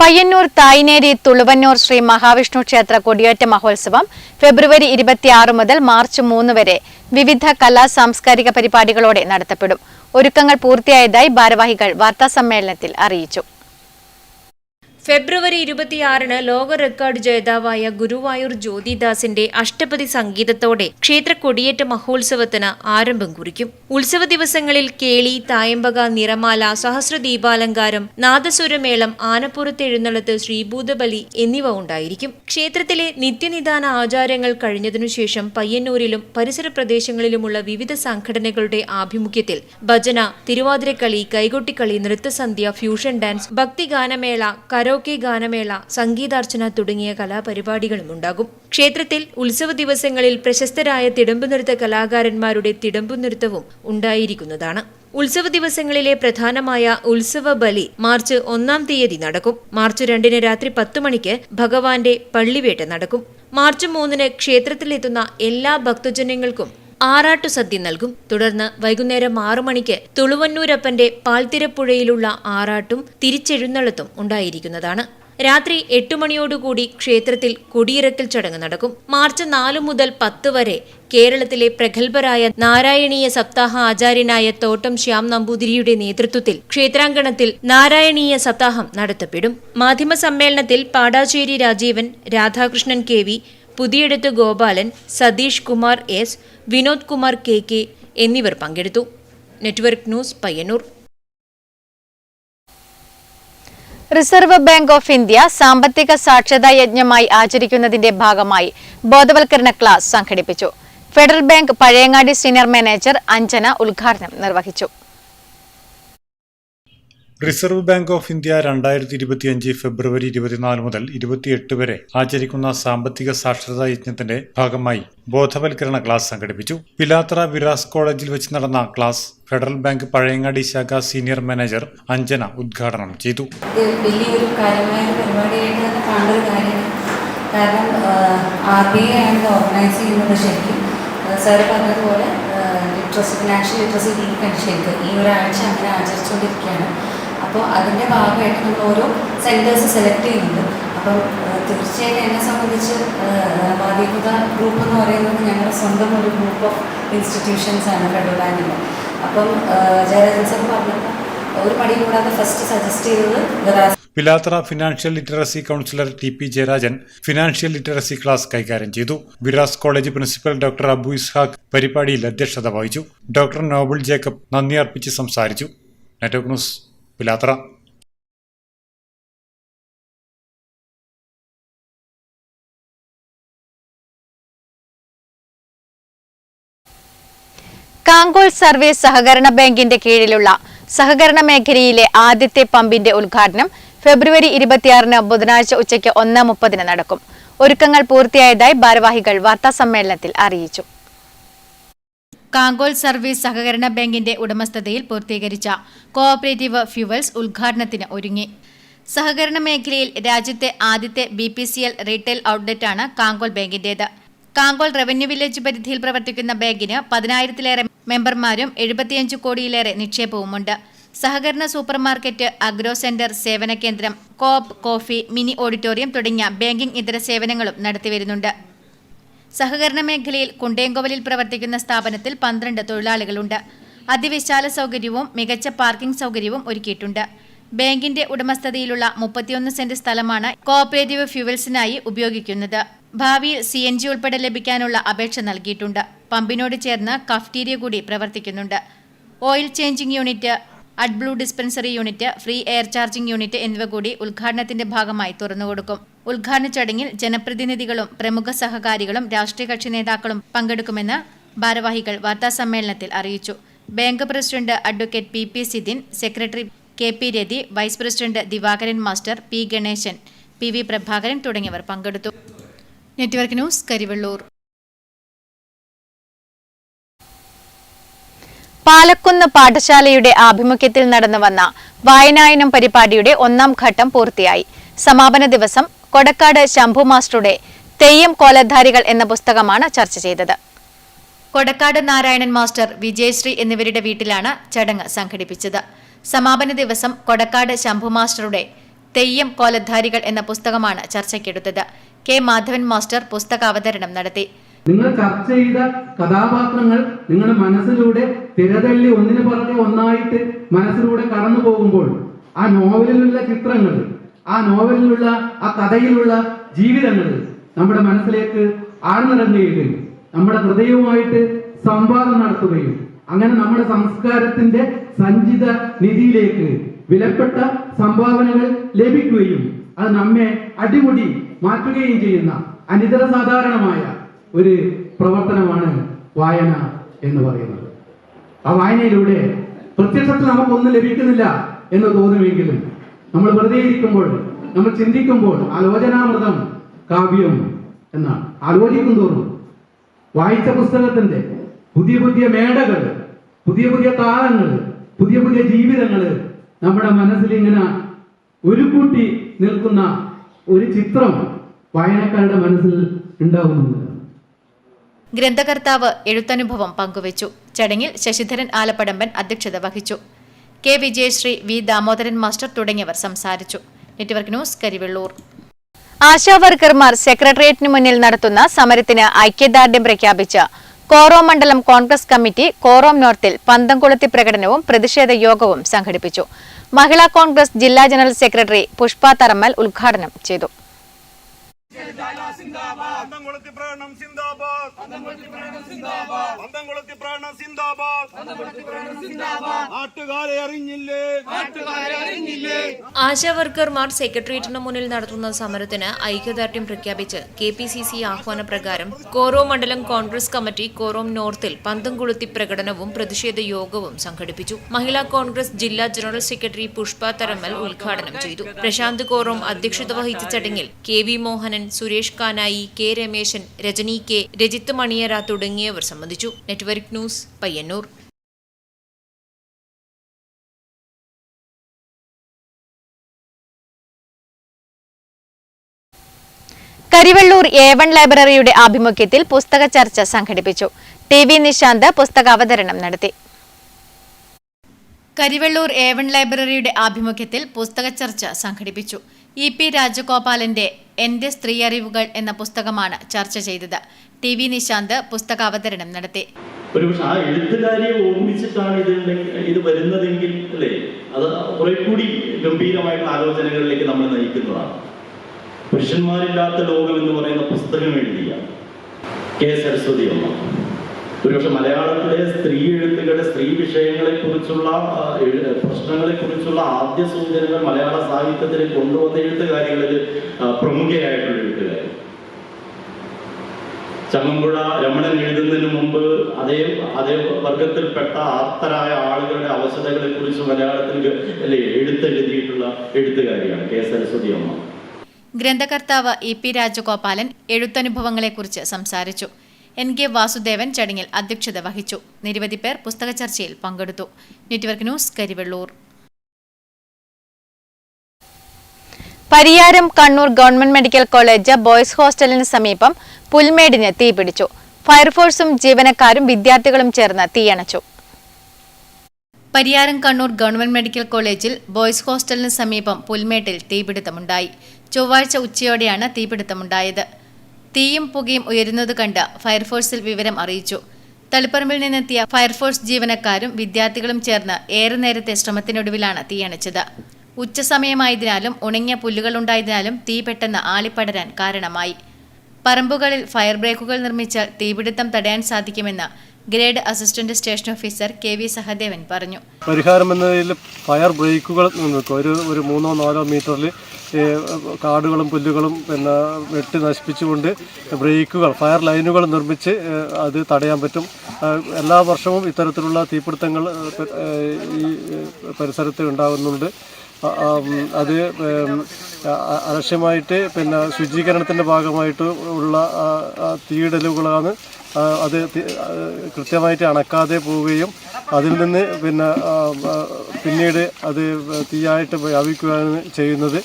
പയ്യന്നൂർ തായ്നേരി തുളുവന്നൂർ ശ്രീ മഹാവിഷ്ണു ക്ഷേത്ര കൊടിയേറ്റ മഹോത്സവം ഫെബ്രുവരി 26 മുതൽ മാർച്ച് 3 വരെ വിവിധ കലാ സാംസ്കാരിക പരിപാടികളോടെ നടത്തപ്പെടും. ഒരുക്കങ്ങൾ പൂർത്തിയായതായി ഭാരവാഹികൾ വാർത്താസമ്മേളനത്തിൽ അറിയിച്ചു. ഫെബ്രുവരി 26-ന് ലോക റെക്കോർഡ് ജേതാവായ ഗുരുവായൂർ ജ്യോതിദാസിന്റെ അഷ്ടപതി സംഗീതത്തോടെ ക്ഷേത്ര കൊടിയേറ്റ മഹോത്സവത്തിന് ആരംഭം കുറിക്കും. ഉത്സവ ദിവസങ്ങളിൽ കേളി, തായമ്പക, നിറമാല, സഹസ്രദീപാലങ്കാരം, നാദസ്വരമേളം, ആനപ്പുറത്ത് എഴുന്നള്ളത്ത്, ശ്രീഭൂതബലി എന്നിവ ഉണ്ടായിരിക്കും. ക്ഷേത്രത്തിലെ നിത്യനിദാന ആചാരങ്ങൾ കഴിഞ്ഞതിനുശേഷം പയ്യന്നൂരിലും പരിസര പ്രദേശങ്ങളിലുമുള്ള വിവിധ സംഘടനകളുടെ ആഭിമുഖ്യത്തിൽ ഭജന, തിരുവാതിരക്കളി, കൈകൊട്ടിക്കളി, നൃത്തസന്ധ്യ, ഫ്യൂഷൻ ഡാൻസ്, ഭക്തിഗാനമേള, കരോക്കെ ഗാനമേള, സംഗീതാർച്ചന തുടങ്ങിയ കലാപരിപാടികളും ഉണ്ടാകും. ക്ഷേത്രത്തിൽ ഉത്സവ ദിവസങ്ങളിൽ പ്രശസ്തരായ തിടമ്പു നൃത്ത കലാകാരന്മാരുടെ തിടമ്പു നൃത്തവും ഉണ്ടായിരിക്കുന്നതാണ്. ഉത്സവ ദിവസങ്ങളിലെ പ്രധാനമായ ഉത്സവ ബലി മാർച്ച് 1-ാം തീയതി നടക്കും. മാർച്ച് 2-ന് രാത്രി 10 മണിക്ക് ഭഗവാന്റെ പള്ളിവേട്ട നടക്കും. മാർച്ച് 3-ന് ക്ഷേത്രത്തിലെത്തുന്ന എല്ലാ ഭക്തജനങ്ങൾക്കും ആറാട്ടു സദ്യ നൽകും. തുടർന്ന് വൈകുന്നേരം 6 മണിക്ക് തുളുവന്നൂരപ്പന്റെ പാൽത്തിരപ്പുഴയിലുള്ള ആറാട്ടും തിരിച്ചെഴുന്നള്ളത്തും ഉണ്ടായിരിക്കുന്നതാണ്. രാത്രി 8 മണിയോടുകൂടി ക്ഷേത്രത്തിൽ കൊടിയിറക്കൽ ചടങ്ങ് നടക്കും. മാർച്ച് 4 മുതൽ 10 വരെ കേരളത്തിലെ പ്രഗത്ഭരായ നാരായണീയ സപ്താഹ ആചാര്യനായ തോട്ടം ശ്യാം നമ്പൂതിരിയുടെ നേതൃത്വത്തിൽ ക്ഷേത്രാങ്കണത്തിൽ നാരായണീയ സപ്താഹം നടത്തപ്പെടും. മാധ്യമ സമ്മേളനത്തിൽ Padasseri Rajeevan, Radhakrishnan KV, Puthiyadath Gopalan, Satheesh Kumar S, Vinod Kumar KK എന്നിവർ പങ്കെടുത്തു. Network news Payyanur. Reserve bank of India സാമ്പത്തിക സാക്ഷരതാ യജ്ഞമായി ആചരിക്കുന്നതിന്റെ ഭാഗമായി ബോധവൽക്കരണ ക്ലാസ് സംഘടിപ്പിച്ചു. Federal bank Pazhayangadi senior manager Anjana ഉദ്ഘാടനം നിർവഹിച്ചു. റിസർവ് ബാങ്ക് ഓഫ് ഇന്ത്യ 2025 ഫെബ്രുവരി 24 മുതൽ 28 വരെ ആചരിക്കുന്ന സാമ്പത്തിക സാക്ഷരതാ യജ്ഞത്തിന്റെ ഭാഗമായി ബോധവൽക്കരണ ക്ലാസ് സംഘടിപ്പിച്ചു. പിലാത്തറ വിറാസ് കോളേജിൽ വെച്ച് നടന്ന ക്ലാസ് ഫെഡറൽ ബാങ്ക് പഴയങ്ങാടി ശാഖ സീനിയർ മാനേജർ അഞ്ജന ഉദ്ഘാടനം ചെയ്തു. വലിയൊരു കാര്യമായ പരിപാടിയായിട്ട് കാണേണ്ട ഒരു കാര്യമാണ്. കാരണം RBI ആണ് ഓർഗനൈസ് ചെയ്യുന്നത്. ശരിക്കും സാറ് പറഞ്ഞതുപോലെ ഫിനാൻഷ്യൽ ലിറ്ററസി വീക്ക് ആണ് ശരിക്കും ഈ ഒരാഴ്ച അങ്ങനെ ആചരിച്ചുകൊണ്ടിരിക്കുകയാണ്. അപ്പോൾ അതിൻ്റെ ഭാഗമായിട്ട് നമ്മൾ ഓരോ സെൻറ്റേഴ്സ് സെലക്ട് ചെയ്യുന്നുണ്ട്. അപ്പം തീർച്ചയായിട്ടും എന്നെ സംബന്ധിച്ച് ബാധ്യത ഗ്രൂപ്പ് എന്ന് പറയുന്നത് ഞങ്ങളുടെ സ്വന്തം ഒരു ഗ്രൂപ്പ് ഓഫ് ഇൻസ്റ്റിറ്റ്യൂഷൻസ് ആണ് ഫെഡറൽ ബാങ്കിൻ്റെ. അപ്പം ജയരാജൻ സാർ പറഞ്ഞപ്പോൾ ഒരു മടി കൂടാതെ ഫസ്റ്റ് സജസ്റ്റ് ചെയ്തത് Pilathara financial literacy counsellor TP Jayarajan financial literacy class കൈകാര്യം ചെയ്തു. Viras college principal doctor Abu Ishaq പരിപാടിയിൽ അധ്യക്ഷത വഹിച്ചു. ഡോക്ടർ നോബിൾ ജേക്കബ് നന്ദി അർപ്പിച്ച് സംസാരിച്ചു. Network news Pilathara. Kankol service സഹകരണ ബാങ്കിന്റെ കീഴിലുള്ള സഹകരണ മേഖലയിലെ ആദ്യത്തെ പമ്പിന്റെ ഉദ്ഘാടനം ഫെബ്രുവരി 26 ബുധനാഴ്ച ഉച്ചയ്ക്ക് 1:30 നടക്കും. ഒരുക്കങ്ങൾ പൂർത്തിയായതായി ഭാരവാഹികൾ വാർത്താസമ്മേളനത്തിൽ അറിയിച്ചു. കാങ്കോൾ സർവീസ് സഹകരണ ബാങ്കിന്റെ ഉടമസ്ഥതയിൽ പൂർത്തീകരിച്ച കോഓപ്പറേറ്റീവ് ഫ്യൂവൽസ് ഉദ്ഘാടനത്തിന് ഒരുങ്ങി. സഹകരണ മേഖലയിൽ രാജ്യത്തെ ആദ്യത്തെ BPCL റീറ്റെയിൽ ഔട്ട്ലെറ്റാണ് കാങ്കോൾ ബാങ്കിന്റേത്. കാങ്കോൾ റവന്യൂ വില്ലേജ് പരിധിയിൽ പ്രവർത്തിക്കുന്ന ബാങ്കിന് 10,000-ലേറെ മെമ്പർമാരും 75 കോടിയിലേറെ നിക്ഷേപവുമുണ്ട്. സഹകരണ സൂപ്പർമാർക്കറ്റ്, അഗ്രോ സെന്റർ, സേവന കേന്ദ്രം, കോപ്പ്, കോഫി, മിനി ഓഡിറ്റോറിയം തുടങ്ങിയ ബാങ്കിംഗ് ഇതര സേവനങ്ങളും നടത്തിവരുന്നുണ്ട്. സഹകരണ മേഖലയിൽ കുണ്ടേങ്കോവലിൽ പ്രവർത്തിക്കുന്ന സ്ഥാപനത്തിൽ 12 തൊഴിലാളികളുണ്ട്. അതിവിശാല സൗകര്യവും മികച്ച പാർക്കിംഗ് സൗകര്യവും ഒരുക്കിയിട്ടുണ്ട്. ബാങ്കിന്റെ ഉടമസ്ഥതയിലുള്ള 31 സെന്റ് സ്ഥലമാണ് കോഓപ്പറേറ്റീവ് ഫ്യൂവൽസിനായി ഉപയോഗിക്കുന്നത്. ഭാവിയിൽ CNG ഉൾപ്പെടെ ലഭിക്കാനുള്ള അപേക്ഷ നൽകിയിട്ടുണ്ട്. പമ്പിനോട് ചേർന്ന് കഫ്റ്റീരിയ കൂടി പ്രവർത്തിക്കുന്നുണ്ട്. Oil changing unit, AdBlue dispensary unit, free air charging unit എന്നിവ കൂടി ഉദ്ഘാടനത്തിന്റെ ഭാഗമായി തുറന്നുകൊടുക്കും. ഉദ്ഘാടന ചടങ്ങിൽ ജനപ്രതിനിധികളും പ്രമുഖ സഹകാരികളും രാഷ്ട്രീയ കക്ഷി നേതാക്കളും പങ്കെടുക്കുമെന്ന് ഭാരവാഹികൾ വാർത്താസമ്മേളനത്തിൽ അറിയിച്ചു. Bank president advocate PP Sidin, secretary KP Rathi, vice president Divakaran master, P Ganesan, PV Prabhakaran തുടങ്ങിയവർ പങ്കെടുത്തു. Network news, Karivellur. പാലക്കുന്ന് പാഠശാലയുടെ ആഭിമുഖ്യത്തിൽ നടന്നുവന്ന വായനായനം പരിപാടിയുടെ 1ാം ഘട്ടം പൂർത്തിയായി. സമാപന ദിവസം കൊടക്കാട് ശംഭു മാസ്റ്ററുടെ തെയ്യം കോലധാരികൾ എന്ന പുസ്തകമാണ് ചർച്ച ചെയ്തത്. കൊടക്കാട് നാരായണൻ മാസ്റ്റർ, വിജയശ്രീ എന്നിവരുടെ വീട്ടിലാണ് ചടങ്ങ് സംഘടിപ്പിച്ചത്. സമാപന ദിവസം കൊടക്കാട് ശംഭു മാസ്റ്ററുടെ തെയ്യം കോലധാരികൾ എന്ന പുസ്തകമാണ് ചർച്ചയ്ക്കെടുത്തത്. K മാധവൻ മാസ്റ്റർ പുസ്തകാവതരണം നടത്തി. നിങ്ങൾ ചർച്ച ചെയ്ത കഥാപാത്രങ്ങൾ നിങ്ങളുടെ മനസ്സിലൂടെ തിരതള്ളി ഒന്നിനു പുറകെ ഒന്നായിട്ട് മനസ്സിലൂടെ കടന്നു പോകുമ്പോൾ ആ നോവലിലുള്ള ചിത്രങ്ങൾ, ആ നോവലിലുള്ള ആ കഥയിലുള്ള ജീവിതങ്ങൾ നമ്മുടെ മനസ്സിലേക്ക് ആഴ്ന്നിറങ്ങുകയും നമ്മുടെ ഹൃദയവുമായിട്ട് സംവാദം നടത്തുകയും അങ്ങനെ നമ്മുടെ സംസ്കാരത്തിന്റെ സഞ്ചിത നിധിയിലേക്ക് വിലപ്പെട്ട സംഭാവനകൾ ലഭിക്കുകയും അത് നമ്മെ അടിമുടി മാറ്റുകയും ചെയ്യുന്ന അനിതര സാധാരണമായ ഒരു പ്രവർത്തനമാണ് വായന എന്ന് പറയുന്നത്. ആ വായനയിലൂടെ പ്രത്യക്ഷത്തിൽ നമുക്കൊന്നും ലഭിക്കുന്നില്ല എന്ന് തോന്നുമെങ്കിലും നമ്മൾ വെറുതെ ഇരിക്കുമ്പോൾ, നമ്മൾ ചിന്തിക്കുമ്പോൾ ആലോചനാമൃതം കാവ്യം എന്നാണ്. ആലോചിക്കും തോറും വായിച്ച പുസ്തകത്തിന്റെ പുതിയ പുതിയ മേടകൾ, പുതിയ പുതിയ താളങ്ങൾ, പുതിയ പുതിയ ജീവിതങ്ങൾ നമ്മുടെ മനസ്സിൽ ഇങ്ങനെ ഒരു കൂട്ടി നിൽക്കുന്ന ഒരു ചിത്രം വായനക്കാരുടെ മനസ്സിൽ ഉണ്ടാകുന്നുണ്ട്. ഗ്രന്ഥകർത്താവ് എഴുത്തനുഭവം പങ്കുവച്ചു. ചടങ്ങിൽ ശശിധരൻ ആലപ്പടമ്പൻ അധ്യക്ഷത വഹിച്ചു. K വിജയശ്രീ, V ദാമോദരൻ മാസ്റ്റർ തുടങ്ങിയവർ സംസാരിച്ചു. Network news, Karivellur. ആശാവർക്കർമാർ സെക്രട്ടേറിയറ്റിന് മുന്നിൽ നടത്തുന്ന സമരത്തിന് ഐക്യദാർഢ്യം പ്രഖ്യാപിച്ച് കോറോം മണ്ഡലം കോൺഗ്രസ് കമ്മിറ്റി കോറോം നോർത്തിൽ പന്തംകൊളുത്തി പ്രകടനവും പ്രതിഷേധ യോഗവും സംഘടിപ്പിച്ചു. മഹിളാ കോൺഗ്രസ് ജില്ലാ ജനറൽ സെക്രട്ടറി പുഷ്പ തറമ്മൽ ഉദ്ഘാടനം ചെയ്തു. ആശാവർക്കർമാർ സെക്രട്ടേറിയറ്റിന് മുന്നിൽ നടത്തുന്ന സമരത്തിന് ഐക്യദാർഢ്യം പ്രഖ്യാപിച്ച് KPCC ആഹ്വാനപ്രകാരം കോറോം മണ്ഡലം കോൺഗ്രസ് കമ്മിറ്റി കോറോം നോർത്തിൽ പന്തംകൊളുത്തി പ്രകടനവും പ്രതിഷേധ യോഗവും സംഘടിപ്പിച്ചു. മഹിളാ കോൺഗ്രസ് ജില്ലാ ജനറൽ സെക്രട്ടറി പുഷ്പ തറമ്മൽ ഉദ്ഘാടനം ചെയ്തു. പ്രശാന്ത് കോറോം അധ്യക്ഷത വഹിച്ച ചടങ്ങിൽ KV Mohanan, Suresh Kanayi, K Rameshan, Rajani K, Rajith മണിയറ തുടങ്ങിയവർ സംബന്ധിച്ചു. Network news, Payyanur. Karivellur A1 ലൈബ്രറിയുടെ ആഭിമുഖ്യത്തിൽ പുസ്തക ചർച്ച സംഘടിപ്പിച്ചു. TV നിശാന്ത് പുസ്തകാവതരണം നടത്തി. കരിവെള്ളൂർ A1 ലൈബ്രറിയുടെ ആഭിമുഖ്യത്തിൽ പുസ്തക ചർച്ച സംഘടിപ്പിച്ചു. EP രാജഗോപാലന്റെ എന്റെ സ്ത്രീ അറിവുകൾ എന്ന പുസ്തകമാണ് ചർച്ച ചെയ്തത്. TV നിശാന്ത് പുസ്തകാവതരണം നടത്തി. ഒരുപക്ഷെ ആ എഴുത്തുകാരിയെ ഓർമ്മിച്ചിട്ടാണ് ഇത് വരുന്നതെങ്കിൽ അല്ലേ, അത് കുറെ കൂടി ഗംഭീരമായിട്ടുള്ള ആലോചനകളിലേക്ക് നമ്മൾ നയിക്കുന്നതാണ്. പുരുഷന്മാരില്ലാത്ത ലോകം എന്ന് പറയുന്ന പുസ്തകം എഴുതിയ K സരസ്വതി അമ്മ ഒരുപക്ഷെ മലയാളത്തിലെ സ്ത്രീ എഴുത്തുകളുടെ സ്ത്രീ വിഷയങ്ങളെക്കുറിച്ചുള്ള പ്രശ്നങ്ങളെക്കുറിച്ചുള്ള ആദ്യ സൂചനകൾ മലയാള സാഹിത്യത്തിൽ കൊണ്ടുവന്ന എഴുത്തുകാരികളിൽ പ്രമുഖയായിട്ടുള്ള എഴുത്തുകാരി. ചങ്ങമ്പുഴ രമണൻ എഴുതുന്നതിന് മുമ്പ് അതേ വർഗത്തിൽപ്പെട്ട ആർത്തരായ ആളുകളുടെ അവസ്ഥകളെ കുറിച്ച് മലയാളത്തിൽ എഴുത്തെഴുതിയിട്ടുള്ള എഴുത്തുകാരിയാണ് കെ സരസ്വതി അമ്മ. ഗ്രന്ഥകർത്താവ് ഇ പി രാജഗോപാലൻ എഴുത്തനുഭവങ്ങളെക്കുറിച്ച് സംസാരിച്ചു. എൻ കെ വാസുദേവൻ ചടങ്ങിൽ അധ്യക്ഷത വഹിച്ചു. നിരവധി പേർ പുസ്തക ചർച്ചയിൽ പങ്കെടുത്തു. Network news, Karivellur. Pariyaram Kannur government medical college boys ഹോസ്റ്റലിന് സമീപം പുൽമേടിന് തീപിടിച്ചു. ഫയർഫോഴ്സും ജീവനക്കാരും വിദ്യാർത്ഥികളും ചേർന്ന് തീയണച്ചു. പരിയാരം കണ്ണൂർ ഗവൺമെന്റ് മെഡിക്കൽ കോളേജിൽ ബോയ്സ് ഹോസ്റ്റലിന് സമീപം പുൽമേട്ടിൽ തീപിടുത്തമുണ്ടായി. ചൊവ്വാഴ്ച ഉച്ചയോടെയാണ് തീപിടുത്തമുണ്ടായത്. തീയും പുകയും ഉയരുന്നത് കണ്ട് ഫയർഫോഴ്സിൽ വിവരം അറിയിച്ചു. തളിപ്പറമ്പിൽ നിന്നെത്തിയ ഫയർഫോഴ്സ് ജീവനക്കാരും വിദ്യാർത്ഥികളും ചേർന്ന് ഏറെ നേരത്തെ ശ്രമത്തിനൊടുവിലാണ് തീയണച്ചത്. ഉച്ചസമയമായതിനാലും ഉണങ്ങിയ പുല്ലുകളുണ്ടായതിനാലും തീ പെട്ടെന്ന് ആളിപ്പടരാൻ കാരണമായി. പറമ്പുകളിൽ ഫയർ ബ്രേക്കുകൾ നിർമ്മിച്ചാൽ തീപിടുത്തം തടയാൻ സാധിക്കുമെന്ന് grade assistant station officer KV Sahadevan പറഞ്ഞു. പരിഹാരം എന്നതിൽ ഫയർ ബ്രേക്കുകൾ നിർമ്മിക്കും. ഒരു 3-4 മീറ്ററിൽ കാടുകളും പുല്ലുകളും വെട്ടി നശിപ്പിച്ചുകൊണ്ട് ബ്രേക്കുകൾ, ഫയർ ലൈനുകൾ നിർമ്മിച്ച് അത് തടയാൻ പറ്റും. എല്ലാ വർഷവും ഇത്തരത്തിലുള്ള തീപിടുത്തങ്ങൾ ഈ പരിസരത്ത് ഉണ്ടാകുന്നുണ്ട്. അത് അലക്ഷ്യമായിട്ട് ശുചീകരണത്തിൻ്റെ ഭാഗമായിട്ട് ഉള്ള തീയിടലുകളാണ്. അത് കൃത്യമായിട്ട് അണക്കാതെ പോവുകയും അതിൽ നിന്ന് പിന്നീട് അത് തീയായിട്ട് വ്യാപിക്കുകയാണ് ചെയ്യുന്നത്.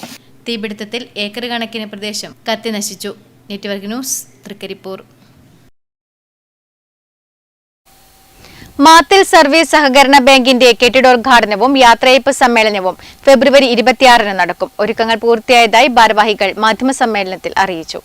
തീപിടുത്തത്തിൽ ഏക്കർ കണക്കിന് പ്രദേശം കത്തിനശിച്ചു. Network news, Trikaripur. Mathil service സഹകരണ ബാങ്കിന്റെ കെട്ടിടോദ്ഘാടനവും യാത്രയയപ്പ് സമ്മേളനവും ഫെബ്രുവരി 26 നടക്കും. ഒരുക്കങ്ങൾ പൂർത്തിയായതായി ഭാരവാഹികൾ മാധ്യമസമ്മേളനത്തിൽ അറിയിച്ചു.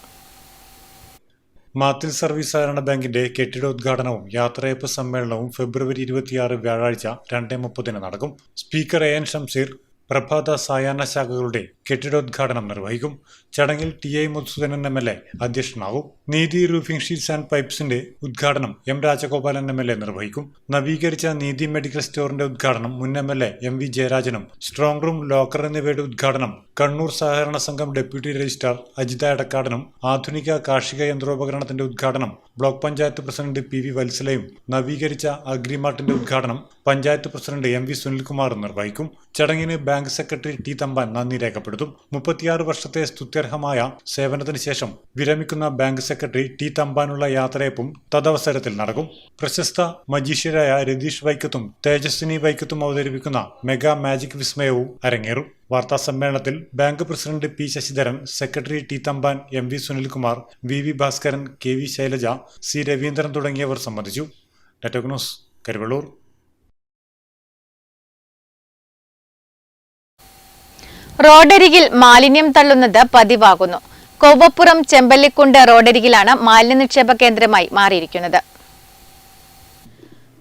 മാത്തിൽ സർവീസ് സഹകരണ ബാങ്കിന്റെ കെട്ടിടോദ്ഘാടനവും യാത്രയയപ്പ് സമ്മേളനവും ഫെബ്രുവരി 26 വ്യാഴാഴ്ച 2:30 നടക്കും. സ്പീക്കർ AN ഷംസീർ പ്രഭാത സായാഹ്ന ശാഖകളുടെ കെട്ടിടോദ്ഘാടനം നിർവഹിക്കും. ചടങ്ങിൽ TI മധുസൂദനൻ MLA അധ്യക്ഷനാകും. നീതി റൂഫിംഗ് ഷീറ്റ്സ് ആൻഡ് പൈപ്സിന്റെ ഉദ്ഘാടനം M രാജഗോപാലൻ MLA നിർവഹിക്കും. നവീകരിച്ച നീതി മെഡിക്കൽ സ്റ്റോറിന്റെ ഉദ്ഘാടനം മുൻ MLA MV ജയരാജനും സ്ട്രോങ് റൂം, ലോക്കർ എന്നിവയുടെ ഉദ്ഘാടനം കണ്ണൂർ സഹകരണ സംഘം ഡെപ്യൂട്ടി രജിസ്ട്രാർ അജിത എടക്കാടനും ആധുനിക കാർഷിക യന്ത്രോപകരണത്തിന്റെ ഉദ്ഘാടനം ബ്ലോക്ക് പഞ്ചായത്ത് പ്രസിഡന്റ് PV വത്സലയും നവീകരിച്ച അഗ്രിമാർട്ടിന്റെ ഉദ്ഘാടനം പഞ്ചായത്ത് പ്രസിഡന്റ് MV സുനിൽകുമാറും നിർവഹിക്കും. ചടങ്ങിന് ബാങ്ക് സെക്രട്ടറി T തമ്പാൻ നന്ദി രേഖപ്പെടുത്തും. 36 വർഷത്തെ സ്തുത്യർഹമായ സേവനത്തിന് ശേഷം വിരമിക്കുന്ന ബാങ്ക് സെക്രട്ടറി T തമ്പാനുള്ള യാത്രയപ്പും തദവസരത്തിൽ നടക്കും. പ്രശസ്ത മജീഷ്യരായ രതീഷ് വൈക്കത്തും തേജസ്വിനി വൈക്കത്തും അവതരിപ്പിക്കുന്ന മെഗാ മാജിക് വിസ്മയവും അരങ്ങേറും. വാർത്താ സമ്മേളനത്തിൽ bank president P Sasidharan, secretary T Thampan, MV Sunilkumar, VV Bhaskaran, KV Shailaja, C Raveendran തുടങ്ങിയവർ സംബന്ധിച്ചു. Network news, Karivellur. റോഡരികിൽ മാലിന്യം തള്ളുന്നത് പതിവാകുന്നു. കോവപ്പുറം ചെമ്പല്ലിക്കുണ്ട് റോഡരികിലാണ് മാലിന്യ നിക്ഷേപ കേന്ദ്രമായി മാറിയിരിക്കുന്നത്.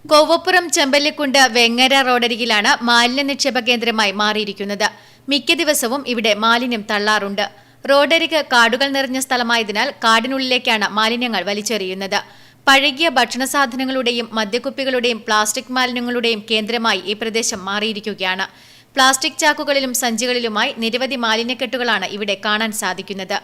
കോവപ്പുറം ചെമ്പല്ലിക്കുണ്ട് വെങ്ങര റോഡരികിലാണ് മാലിന്യ നിക്ഷേപ കേന്ദ്രമായി മാറിയിരിക്കുന്നത്. മിക്ക ദിവസവും ഇവിടെ മാലിന്യം തള്ളാറുണ്ട്. റോഡരിക് കാടുകൾ നിറഞ്ഞ സ്ഥലമായതിനാൽ കാടിനുള്ളിലേക്കാണ് മാലിന്യങ്ങൾ വലിച്ചെറിയുന്നത്. പഴകിയ ഭക്ഷണ സാധനങ്ങളുടെയും മദ്യക്കുപ്പികളുടെയും പ്ലാസ്റ്റിക് മാലിന്യങ്ങളുടെയും കേന്ദ്രമായി ഈ പ്രദേശം മാറിയിരിക്കുകയാണ്. പ്ലാസ്റ്റിക് ചാക്കുകളിലും സഞ്ചികളിലുമായി നിരവധി മാലിന്യക്കെട്ടുകളാണ് ഇവിടെ കാണാൻ സാധിക്കുന്നത്.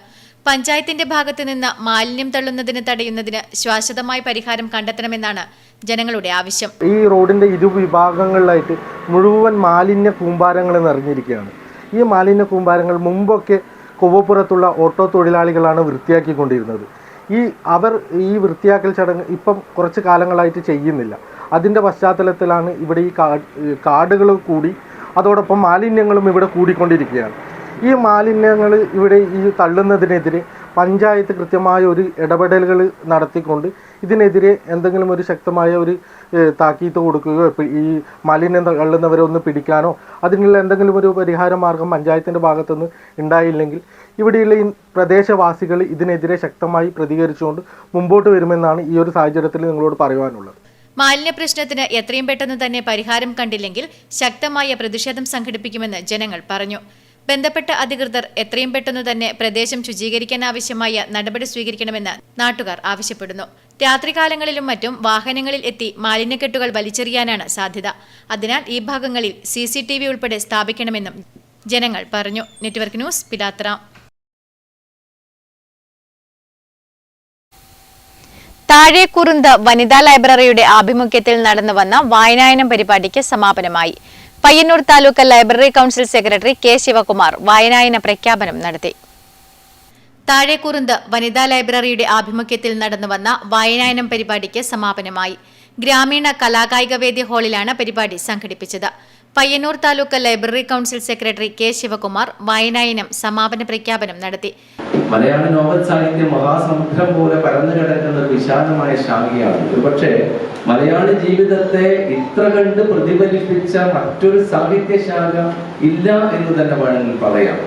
പഞ്ചായത്തിന്റെ ഭാഗത്തു നിന്ന് മാലിന്യം തള്ളുന്നതിന് തടയുന്നതിന് ശാശ്വതമായ പരിഹാരം കണ്ടെത്തണമെന്നാണ് ജനങ്ങളുടെ ആവശ്യം. ഈ റോഡിന്റെ ഇരുവിഭാഗങ്ങളിലായിട്ട് മുഴുവൻ മാലിന്യ കൂമ്പാരങ്ങൾ നിറഞ്ഞിരിക്കുകയാണ്. ഈ മാലിന്യ കൂമ്പാരങ്ങൾ മുമ്പൊക്കെ കോവപ്പുറത്തുള്ള ഓട്ടോ തൊഴിലാളികളാണ് വൃത്തിയാക്കിക്കൊണ്ടിരുന്നത്. അവർ ഈ വൃത്തിയാക്കൽ ചടങ്ങ് ഇപ്പം കുറച്ച് കാലങ്ങളായിട്ട് ചെയ്യുന്നില്ല. അതിൻ്റെ പശ്ചാത്തലത്തിലാണ് ഇവിടെ ഈ കാടുകൾ കൂടി അതോടൊപ്പം മാലിന്യങ്ങളും ഇവിടെ കൂടിക്കൊണ്ടിരിക്കുകയാണ്. ഈ മാലിന്യങ്ങൾ ഇവിടെ ഈ തള്ളുന്നതിനെതിരെ പഞ്ചായത്ത് കൃത്യമായ ഒരു ഇടപെടലുകൾ നടത്തിക്കൊണ്ട് ഇതിനെതിരെ എന്തെങ്കിലും ഒരു ശക്തമായ ഒരു താക്കീത്ത് കൊടുക്കുകയോ ഈ മാലിന്യം തള്ളുന്നവരെ ഒന്ന് പിടിക്കാനോ അതിനുള്ള എന്തെങ്കിലും ഒരു പരിഹാര മാർഗം പഞ്ചായത്തിൻ്റെ ഭാഗത്തുനിന്ന് ഉണ്ടായില്ലെങ്കിൽ ഇവിടെയുള്ള ഈ പ്രദേശവാസികൾ ഇതിനെതിരെ ശക്തമായി പ്രതികരിച്ചുകൊണ്ട് മുമ്പോട്ട് വരുമെന്നാണ് ഈ ഒരു സാഹചര്യത്തിൽ നിങ്ങളോട് പറയുവാനുള്ളത്. മാലിന്യ പ്രശ്നത്തിന് എത്രയും പെട്ടെന്ന് തന്നെ പരിഹാരം കണ്ടില്ലെങ്കിൽ ശക്തമായ പ്രതിഷേധം സംഘടിപ്പിക്കുമെന്ന് ജനങ്ങൾ പറഞ്ഞു. ബന്ധപ്പെട്ട അധികൃതർ എത്രയും പെട്ടെന്ന് തന്നെ പ്രദേശം ശുചീകരിക്കാനാവശ്യമായ നടപടി സ്വീകരിക്കണമെന്ന് നാട്ടുകാർ ആവശ്യപ്പെടുന്നു. രാത്രികാലങ്ങളിലും മറ്റും വാഹനങ്ങളിൽ എത്തി മാലിന്യക്കെട്ടുകൾ വലിച്ചെറിയാനാണ് സാധ്യത. അതിനാൽ ഈ ഭാഗങ്ങളിൽ CCTV ഉൾപ്പെടെ സ്ഥാപിക്കണമെന്നും ജനങ്ങൾ പറഞ്ഞു. Network news, Pilathara. താഴേക്കുറുന്ത് വനിതാ ലൈബ്രറിയുടെ ആഭിമുഖ്യത്തിൽ നടന്നുവന്ന വായനായനം പരിപാടിക്ക് സമാപനമായി. Payyannur taluk library council secretary K Sivakumar വായനായന പ്രഖ്യാപനം നടത്തി. താഴേക്കുറുന്ത് വനിതാ ലൈബ്രറിയുടെ ആഭിമുഖ്യത്തിൽ നടന്നുവന്ന വായനായനം പരിപാടിക്ക് സമാപനമായി. ഗ്രാമീണ കലാകായികവേദി ഹാളിലാണ് പരിപാടി സംഘടിപ്പിച്ചത്. Payyannur taluk library council secretary K Sivakumar വായനായനം സമാപന പ്രഖ്യാപനം നടത്തി. മലയാള നോവൽ സാഹിത്യം മഹാസമുദ്രം പോലെ പരന്നു കിടക്കുന്ന ഒരു വിശാലമായ ശാഖയാണ്. ഒരുപക്ഷെ മലയാളി ജീവിതത്തെ ഇത്ര കണ്ട് പ്രതിഫലിപ്പിച്ച മറ്റൊരു സാഹിത്യശാഖ ഇല്ല എന്ന് തന്നെ വേണമെങ്കിൽ പറയാം.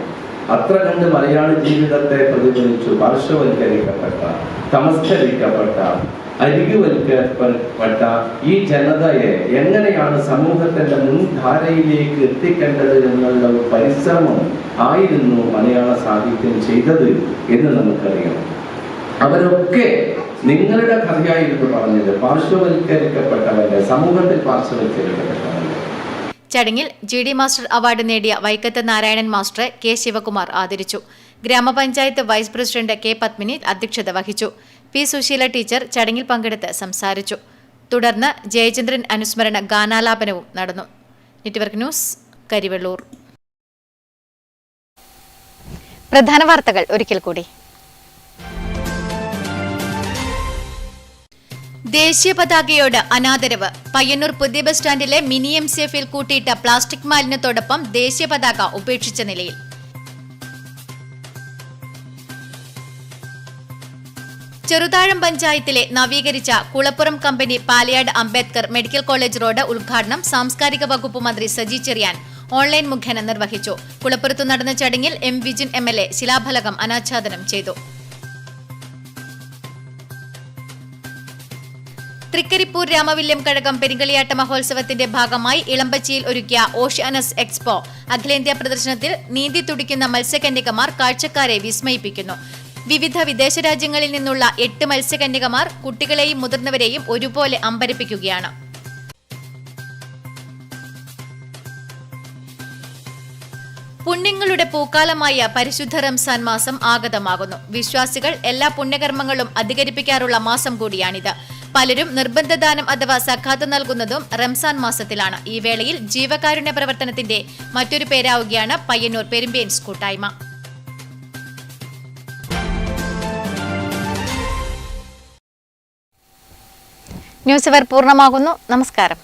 അത്ര കണ്ട് മലയാളി ജീവിതത്തെ പ്രതിഫലിച്ചു. പാർശ്വവൽക്കരിക്കപ്പെട്ട, തമസ്കരിക്കപ്പെട്ട, അരികുവൽക്കപ്പെട്ട ഈ ജനതയെ എങ്ങനെയാണ് സമൂഹത്തിന്റെ മുൻധാരയിലേക്ക് എത്തിക്കേണ്ടത് എന്നുള്ള ഒരു പരിശ്രമം ആയിരുന്നു മലയാള സാഹിത്യം ചെയ്തത് എന്ന് നമുക്കറിയാം. അവരൊക്കെ നിങ്ങളുടെ കഥയായിരുന്നു പറഞ്ഞത്. പാർശ്വവൽക്കരിക്കപ്പെട്ടവരുടെ, സമൂഹത്തിൽ പാർശ്വവൽക്കരിക്കപ്പെട്ടവരുടെ. ചടങ്ങിൽ GD മാസ്റ്റർ അവാർഡ് നേടിയ വൈക്കത്ത് നാരായണൻ മാസ്റ്ററെ കെ ശിവകുമാർ ആദരിച്ചു. ഗ്രാമപഞ്ചായത്ത് വൈസ് പ്രസിഡന്റ് കെ പത്മിനി അധ്യക്ഷത വഹിച്ചു. പി സുശീല ടീച്ചർ ചടങ്ങിൽ പങ്കെടുത്ത് സംസാരിച്ചു. തുടർന്ന് ജയചന്ദ്രൻ അനുസ്മരണ ഗാനാലാപനവും നടന്നു. Network news, Karivellur. പ്രധാന വാർത്തകൾ ഒരിക്കൽ കൂടി. ദേശീയ പതാകയോട് അനാദരവ്. പയ്യന്നൂർ പുതിയ ബസ് സ്റ്റാൻഡിലെ മിനി MCFൽ കൂട്ടിയിട്ട പ്ലാസ്റ്റിക് മാലിന്യത്തോടൊപ്പം ദേശീയ പതാക ഉപേക്ഷിച്ച നിലയിൽ. ചെറുതാഴം പഞ്ചായത്തിലെ നവീകരിച്ച Kulappuram company Palayad Ambedkar medical college road ഉദ്ഘാടനം സാംസ്കാരിക വകുപ്പ് മന്ത്രി സജി ചെറിയാൻ ഓൺലൈൻ മുഖേന നിർവഹിച്ചു. കുളപ്പുറത്തു നടന്ന ചടങ്ങിൽ M. വിജിൻ MLA ശിലാഫലകം അനാച്ഛാദനം ചെയ്തു. തൃക്കരിപ്പൂർ രാമവില്യം കഴകം പെരിങ്കളിയാട്ട മഹോത്സവത്തിന്റെ ഭാഗമായി ഇളമ്പച്ചിയിൽ ഒരുക്കിയ ഓഷ്യാനസ് എക്സ്പോ അഖിലേന്ത്യാ പ്രദർശനത്തിൽ നീന്തി തുടിക്കുന്ന മത്സ്യകന്യകമാർ കാഴ്ചക്കാരെ വിസ്മയിപ്പിക്കുന്നു. വിവിധ വിദേശ രാജ്യങ്ങളിൽ നിന്നുള്ള 8 മത്സ്യകന്യകമാർ കുട്ടികളെയും മുതിർന്നവരെയും ഒരുപോലെ അമ്പരപ്പിക്കുകയാണ്. പുണ്യങ്ങളുടെ പൂക്കാലമായ പരിശുദ്ധ റംസാൻ മാസം ആഗതമാകുന്നു. വിശ്വാസികൾ എല്ലാ പുണ്യകർമ്മങ്ങളും അധികരിപ്പിക്കാറുള്ള മാസം കൂടിയാണിത്. പലരും നിർബന്ധദാനം അഥവാ സക്കാത്ത് നൽകുന്നതും റംസാൻ മാസത്തിലാണ്. ഈ വേളയിൽ ജീവകാരുണ്യ പ്രവർത്തനത്തിന്റെ മറ്റൊരു പേരാവുകയാണ് പയ്യന്നൂർ പെരുമ്പേൻസ് കൂട്ടായ്മ. ന്യൂസ് അവർ പൂർണ്ണമാകുന്നു. നമസ്കാരം.